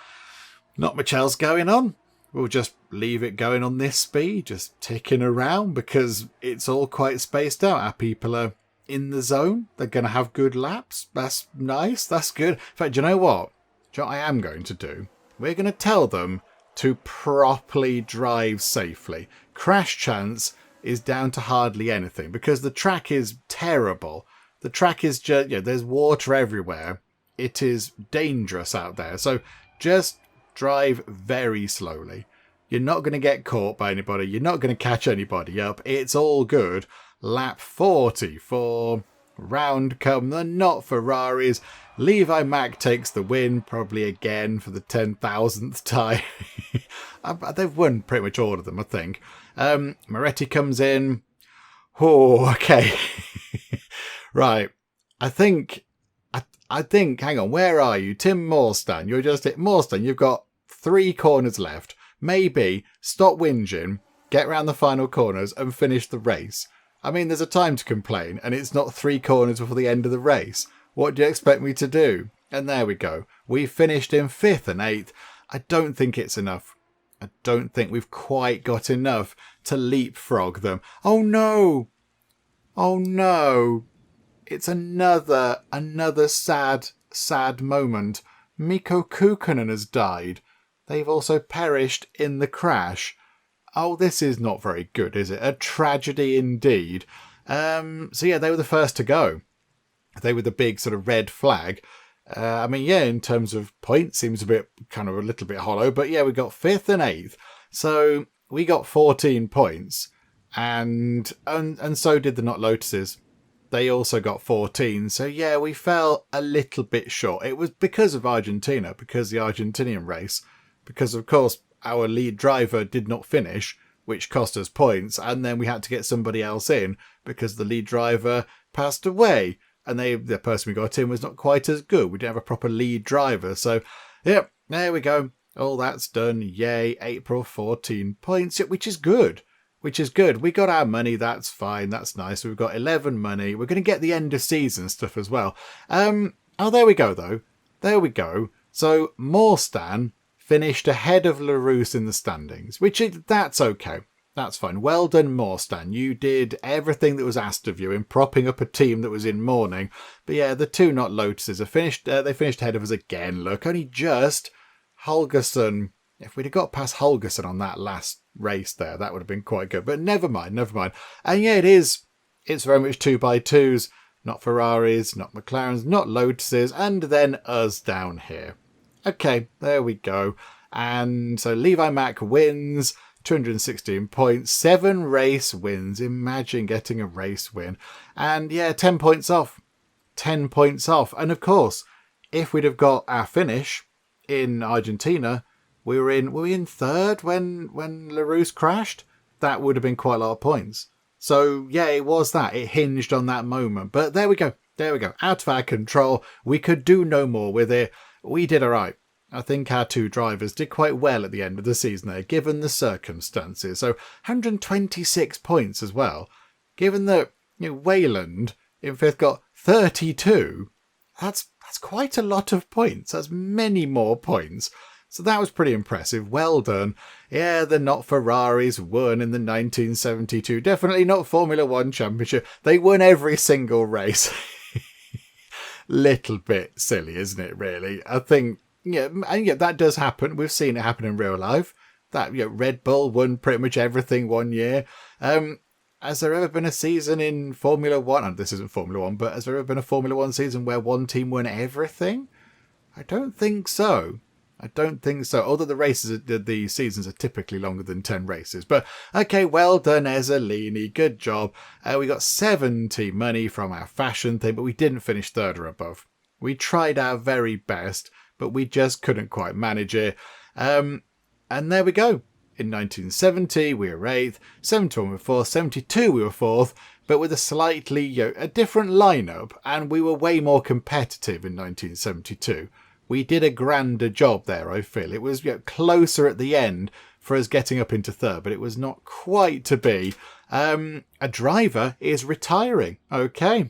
not much else going on. We'll just leave it going on this speed, just ticking around, because it's all quite spaced out. Our people are in the zone. They're going to have good laps. That's nice. That's good. In fact, do you know what? Do you know what I am going to do? We're going to tell them to properly drive safely. Crash chance is down to hardly anything because the track is terrible. The track is just, there's water everywhere. It is dangerous out there. So just drive very slowly. You're not going to get caught by anybody. You're not going to catch anybody up. It's all good. Lap 40 for round come the not Ferraris. Levi Mack takes the win, probably again for the 10,000th time. They've won pretty much all of them, I think. Moretti comes in. Oh, okay. Right. I think, hang on, where are you? Tim Morstan, you're just at Morstan. You've got 3 corners left. Maybe stop whinging, get round the final corners and finish the race. I mean, there's a time to complain and it's not 3 corners before the end of the race. What do you expect me to do? And there we go. We finished in 5th and 8th. I don't think it's enough. I don't think we've quite got enough to leapfrog them. Oh no! Oh no! It's another sad moment. Mikko Kukkonen has died. They've also perished in the crash. Oh, this is not very good, is it? A tragedy indeed. So yeah, they were the first to go. They were the big sort of red flag. I mean, yeah, in terms of points, seems a little bit hollow. But yeah, we got 5th and 8th. So we got 14 points. And so did the Not-Lotuses. They also got 14. So yeah, we fell a little bit short. It was because of Argentina, because the Argentinian race. Because, of course, our lead driver did not finish, which cost us points. And then we had to get somebody else in because the lead driver passed away. And the person we got in was not quite as good. We didn't have a proper lead driver. So, yep, there we go. All that's done. Yay, April, 14 points, which is good. Which is good. We got our money. That's fine. That's nice. We've got 11 money. We're going to get the end of season stuff as well. Oh, there we go, though. There we go. So, Morstan finished ahead of Larousse in the standings, that's okay. That's fine. Well done, Morstan. You did everything that was asked of you in propping up a team that was in mourning. But yeah, the 2 Not-Lotuses are finished. They finished ahead of us again. Look, only just. Holgersson. If we'd have got past Holgersson on that last race there, that would have been quite good. But never mind. And yeah, it's very much 2x2s. Not Ferraris, not McLarens, not Lotuses, and then us down here. Okay, there we go. And so Levi Mack wins, 216 points, 7 race wins. Imagine getting a race win. And yeah, 10 points off. 10 points off. And of course, if we'd have got our finish in Argentina, were we in 3rd when Larousse crashed? That would have been quite a lot of points. So yeah, it was that. It hinged on that moment. But there we go. Out of our control. We could do no more with it. We did all right. I think our 2 drivers did quite well at the end of the season there, given the circumstances. So 126 points as well. Given that Wayland in 5th got 32, that's quite a lot of points. That's many more points. So that was pretty impressive. Well done. Yeah, the Not Ferraris won in the 1972. Definitely not Formula 1 Championship. They won every single race. Little bit silly, isn't it, really? I think, and that does happen. We've seen it happen in real life. That Red Bull won pretty much everything one year. Has there ever been a season in Formula 1? And this isn't Formula 1, but has there ever been a Formula 1 season where one team won everything? I don't think so. Although the seasons are typically longer than 10 races. But okay, well done, Ezzolini. Good job. We got 70 money from our fashion thing, but we didn't finish 3rd or above. We tried our very best, but we just couldn't quite manage it. And there we go. In 1970, we were 8th. 71 we were 4th. 72 we were 4th. But with a slightly a different lineup, and we were way more competitive in 1972. We did a grander job there, I feel. It was closer at the end for us getting up into 3rd, but it was not quite to be. A driver is retiring. Okay.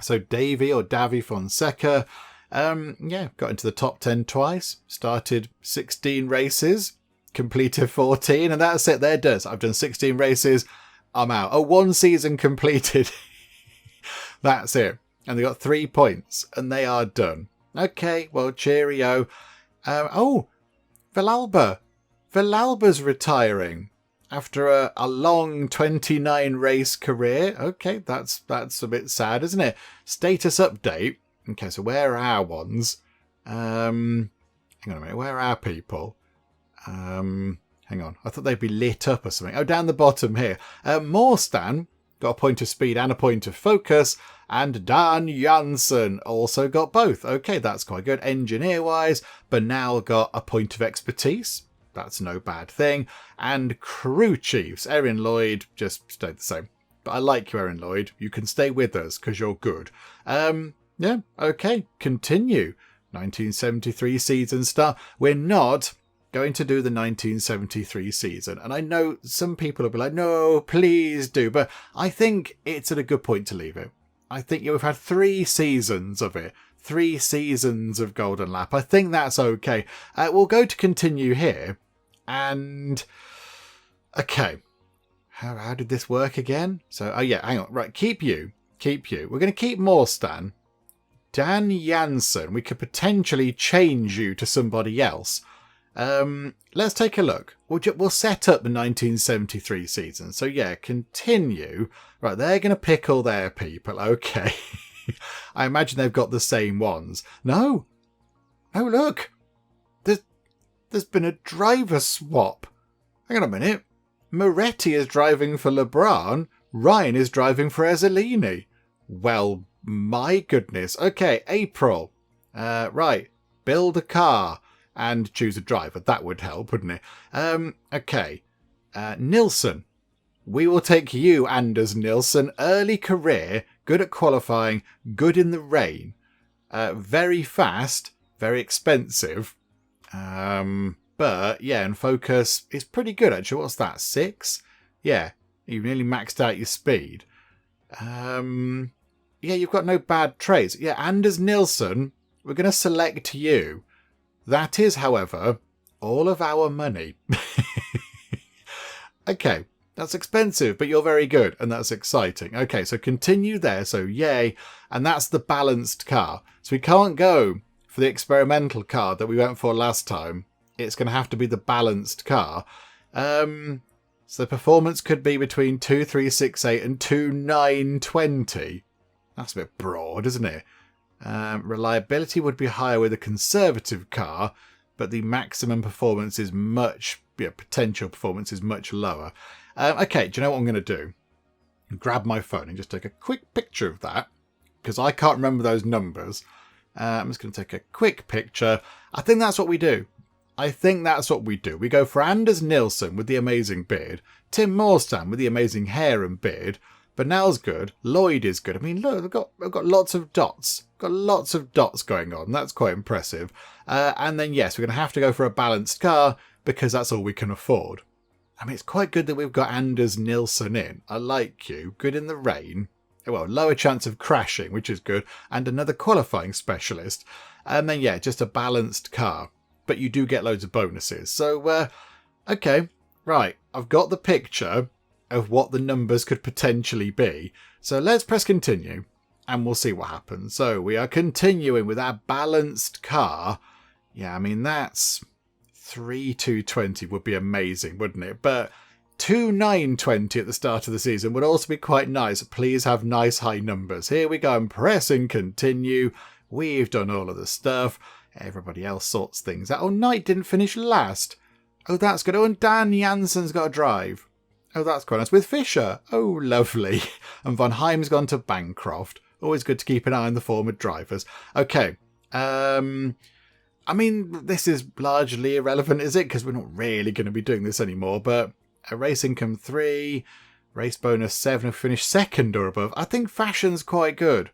So Davy Fonseca, Yeah, got into the top 10 twice, started 16 races, completed 14, and that's it. There it does. I've done 16 races. I'm out. Oh, 1 season completed. That's it. And they got 3 points, and they are done. Okay, well, cheerio. Villalba. Villalba's retiring after a long 29 race career. Okay, that's a bit sad, isn't it? Status update. Okay, so where are our ones? Hang on a minute. Where are our people? Hang on. I thought they'd be lit up or something. Oh, down the bottom here. Morstan got a point of speed and a point of focus. And Dan Janssen also got both. Okay, that's quite good. Engineer-wise, Bernal got a point of expertise. That's no bad thing. And crew chiefs. Erin Lloyd just stayed the same. But I like you, Erin Lloyd. You can stay with us because you're good. Yeah, okay. Continue. 1973 season start. We're not going to do the 1973 season. And I know some people will be like, no, please do. But I think it's at a good point to leave it. I think we've had 3 seasons of it. 3 seasons of Golden Lap. I think that's okay. We'll go to continue here. And, okay. How did this work again? So, oh yeah, hang on. Right, keep you. We're going to keep Morstan. Dan Janssen, we could potentially change you to somebody else. Let's take a look. We'll set up the 1973 season. So yeah, continue. Right, they're going to pick all their people. Okay. I imagine they've got the same ones. No. Oh, look. There's been a driver swap. Hang on a minute. Moretti is driving for LeBron. Ryan is driving for Ezzolini. Well, my goodness. Okay, April. Right. Build a car and choose a driver. That would help, wouldn't it? Okay. Nilsson. We will take you, Anders Nilsson. Early career, good at qualifying, good in the rain. Very fast, very expensive. But, yeah, and focus is pretty good, actually. What's that, 6? Yeah, you've nearly maxed out your speed. Yeah, you've got no bad traits. Yeah, Anders Nilsson, we're going to select you. That is, however, all of our money. Okay, that's expensive, but you're very good, and that's exciting. Okay, so continue there, so yay. And that's the balanced car. So we can't go for the experimental car that we went for last time. It's going to have to be the balanced car. So the performance could be between 2368 and 2920. That's a bit broad, isn't it? Reliability would be higher with a conservative car, but the maximum performance is potential performance is much lower. Okay, do you know what I'm going to do? Grab my phone and just take a quick picture of that, because I can't remember those numbers. I'm just going to take a quick picture. I think that's what we do. We go for Anders Nilsson with the amazing beard, Tim Morstan with the amazing hair and beard. Bernal's good. Lloyd is good. I mean, look, we've got lots of dots. Got lots of dots going on. That's quite impressive. And then, yes, we're going to have to go for a balanced car because that's all we can afford. I mean, it's quite good that we've got Anders Nilsson in. I like you. Good in the rain. Well, lower chance of crashing, which is good. And another qualifying specialist. And then, yeah, just a balanced car. But you do get loads of bonuses. So, okay. Right. I've got the picture of what the numbers could potentially be. So let's press continue and we'll see what happens. So we are continuing with our balanced car. Yeah, I mean, that's 3,220 would be amazing, wouldn't it? But 2,920 at the start of the season would also be quite nice. Please have nice high numbers. Here we go and pressing continue. We've done all of the stuff. Everybody else sorts things out. Oh, Knight didn't finish last. Oh, that's good. Oh, and Dan Janssen's got a drive. Oh, that's quite nice. With Fisher. Oh, lovely. And Von Heim's gone to Bancroft. Always good to keep an eye on the form of drivers. Okay. I mean, this is largely irrelevant, is it? Because we're not really going to be doing this anymore. But a race income 3, race bonus 7, if we finish second or above. I think Fashion's quite good.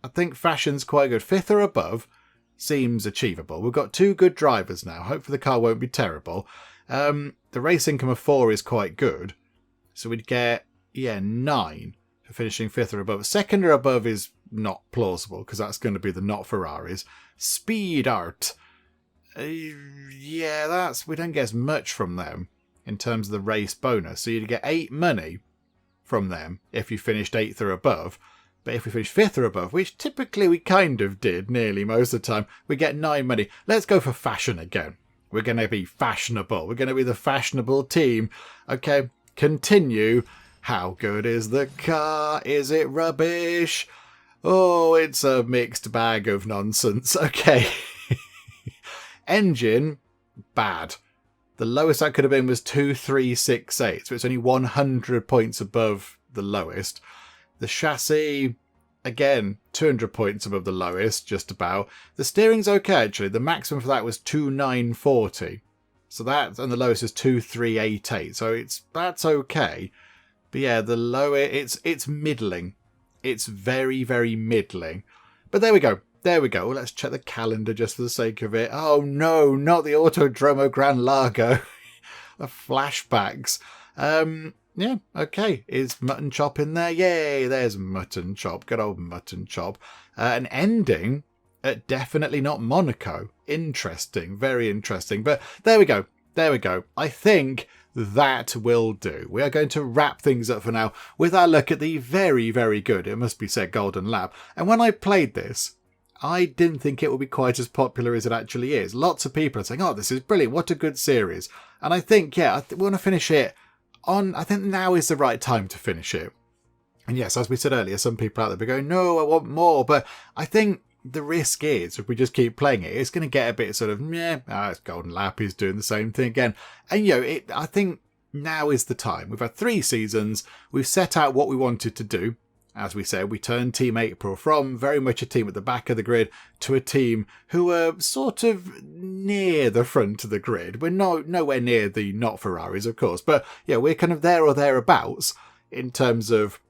5th or above seems achievable. We've got 2 good drivers now. Hopefully the car won't be terrible. The race income of 4 is quite good. So we'd get, 9 for finishing 5th or above. Second or above is not plausible, because that's going to be the not Ferraris. Speed Art. Yeah, we don't get as much from them in terms of the race bonus. So you'd get 8 money from them if you finished 8th or above. But if we finished 5th or above, which typically we kind of did nearly most of the time, we get 9 money. Let's go for fashion again. We're going to be fashionable. We're going to be the fashionable team. Okay, continue. How good is the car? Is it rubbish? Oh, it's a mixed bag of nonsense. Okay. Engine, bad. The lowest that could have been was 2368, so it's only 100 points above the lowest. The chassis, again, 200 points above the lowest, just about. The steering's okay, actually. The maximum for that was 2940. So that, and the lowest is 2388. So that's okay. But yeah, the lower, it's middling. It's very, very middling. But there we go. There we go. Well, let's check the calendar just for the sake of it. Oh no, not the Autodromo Gran Lago. The flashbacks. Yeah, okay. Is Muttonchop in there? Yay, there's Muttonchop. Good old Muttonchop. An ending at definitely not Monaco. Interesting. Very interesting. But there we go. There we go. I think that will do. We are going to wrap things up for now with our look at the very, very good, it must be said, Golden Lap. And when I played this, I didn't think it would be quite as popular as it actually is. Lots of people are saying, oh, this is brilliant. What a good series. And I think, yeah, we want to finish it on, I think now is the right time to finish it. And yes, as we said earlier, some people out there be going, no, I want more. But I think the risk is, if we just keep playing it, it's going to get a bit sort of, it's Golden Lap, he's doing the same thing again. And, I think now is the time. We've had 3 seasons. We've set out what we wanted to do. As we said, we turned Team April from very much a team at the back of the grid to a team who were sort of near the front of the grid. We're nowhere near the not Ferraris, of course, but yeah, we're kind of there or thereabouts in terms of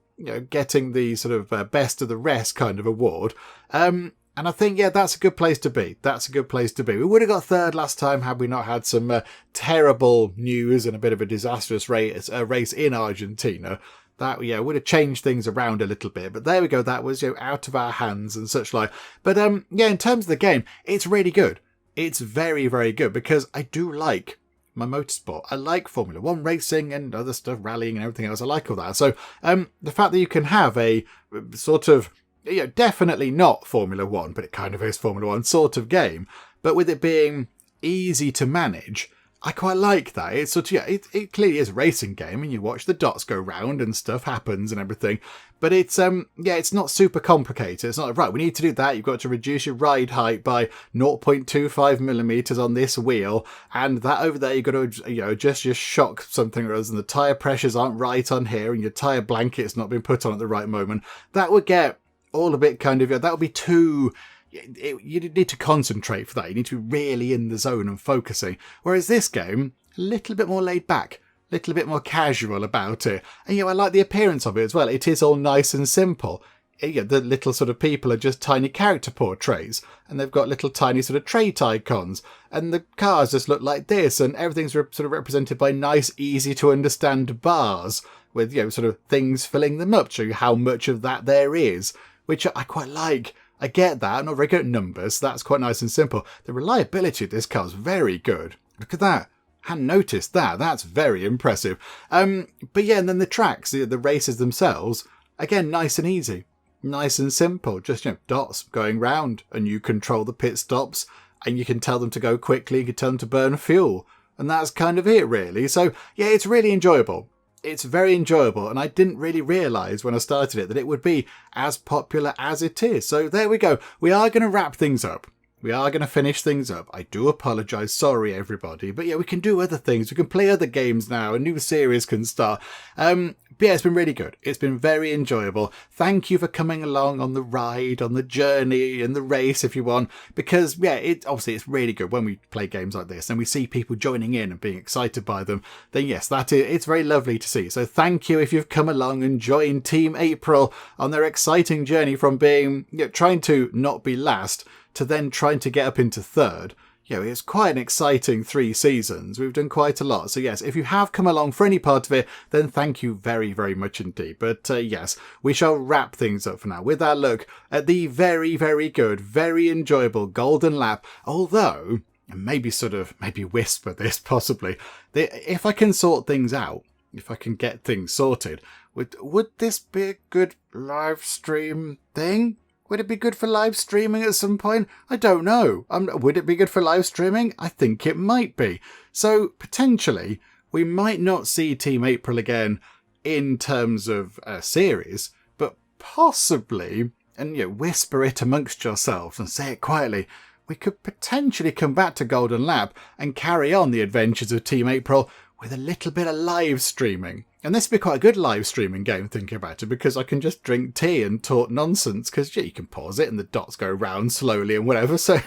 getting the sort of best of the rest kind of award. And I think, yeah, that's a good place to be. That's a good place to be. We would have got 3rd last time had we not had some terrible news and a bit of a disastrous race in Argentina. That, yeah, would have changed things around a little bit. But there we go. That was, out of our hands and such like. But, yeah, in terms of the game, it's really good. It's very, very good because I do like my motorsport. I like Formula 1 racing and other stuff, rallying and everything else. I like all that. So, the fact that you can have a sort of, definitely not Formula 1, but it kind of is Formula 1 sort of game, but with it being easy to manage, I quite like that. It's sort of, it clearly is a racing game and you watch the dots go round and stuff happens and everything. But it's, it's not super complicated. It's not like, right, we need to do that. You've got to reduce your ride height by 0.25 millimeters on this wheel. And that over there, you've got to, adjust your shock something or other. And the tyre pressures aren't right on here and your tyre blanket's not been put on at the right moment. That would get all a bit kind of, that would be too... You need to concentrate for that. You need to be really in the zone and focusing. Whereas this game, a little bit more laid back, a little bit more casual about it. And I like the appearance of it as well. It is all nice and simple. The little sort of people are just tiny character portraits, and they've got little tiny sort of trait icons, and the cars just look like this, and everything's sort of represented by nice, easy to understand bars with sort of things filling them up to show you how much of that there is, which I quite like. I get that. I'm not very good at numbers, so that's quite nice and simple. The reliability of this car is very good. Look at that. Hadn't noticed that. That's very impressive. But yeah, and then the tracks, the races themselves, again, nice and easy. Nice and simple. Just, dots going round, and you control the pit stops, and you can tell them to go quickly, you can tell them to burn fuel. And that's kind of it, really. So, yeah, it's really enjoyable. It's very enjoyable, and I didn't really realise when I started it that it would be as popular as it is. So there we go. We are going to wrap things up. We are going to finish things up. I do apologise. Sorry, everybody. But yeah, we can do other things. We can play other games now. A new series can start. But yeah, it's been really good. It's been very enjoyable. Thank you for coming along on the ride, on the journey, and the race if you want. Because, yeah, obviously it's really good when we play games like this and we see people joining in and being excited by them. Then yes, it's very lovely to see. So thank you if you've come along and joined Team April on their exciting journey from being, trying to not be last to then trying to get up into 3rd. it's quite an exciting 3 seasons. We've done quite a lot. So yes, if you have come along for any part of it, then thank you very, very much indeed. But yes, we shall wrap things up for now with our look at the very, very good, very enjoyable Golden Lap. Although, maybe whisper this possibly, if I can sort things out, if I can get things sorted, would this be a good live stream thing? Would it be good for live streaming at some point? I don't know. Would it be good for live streaming? I think it might be. So potentially, we might not see Team April again in terms of a series, but possibly, and whisper it amongst yourselves and say it quietly, we could potentially come back to Golden Lap and carry on the adventures of Team April with a little bit of live streaming. And this would be quite a good live streaming game, thinking about it, because I can just drink tea and talk nonsense, because you can pause it and the dots go round slowly and whatever, so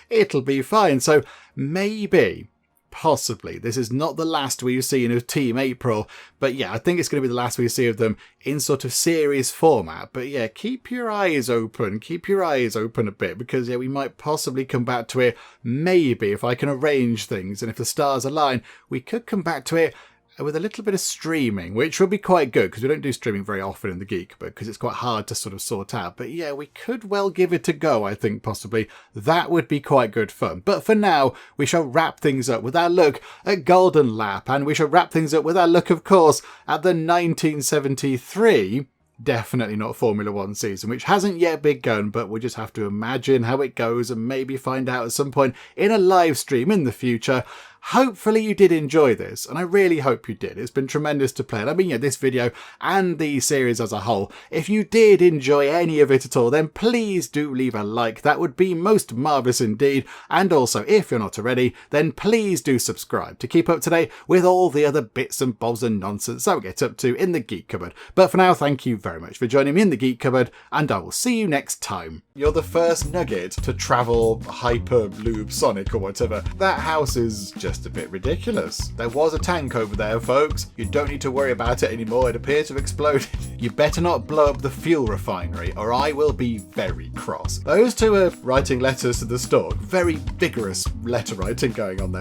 it'll be fine. So maybe, possibly, this is not the last we've seen of Team April, but I think it's going to be the last we see of them in sort of series format. But keep your eyes open a bit, because we might possibly come back to it. Maybe if I can arrange things and if the stars align, we could come back to it with a little bit of streaming, which would be quite good, because we don't do streaming very often in the Geek, but because it's quite hard to sort of sort out. But we could well give it a go, I think, possibly. That would be quite good fun. But for now, we shall wrap things up with our look at Golden Lap, and we shall wrap things up with our look, of course, at the 1973 definitely not Formula One season, which hasn't yet begun, but we'll just have to imagine how it goes and maybe find out at some point in a live stream in the future. Hopefully you did enjoy this, and I really hope you did. It's been tremendous to play. I mean, this video and the series as a whole. If you did enjoy any of it at all, then please do leave a like. That would be most marvellous indeed. And also, if you're not already, then please do subscribe to keep up to date with all the other bits and bobs and nonsense that we get up to in the Geek Cupboard. But for now, thank you very much for joining me in the Geek Cupboard, and I will see you next time. You're the first nugget to travel hyperloop sonic or whatever. That house is just a bit ridiculous. There was a tank over there, folks. You don't need to worry about it anymore. It appears to have exploded. You better not blow up the fuel refinery, or I will be very cross. Those two are writing letters to the store. Very vigorous letter writing going on there.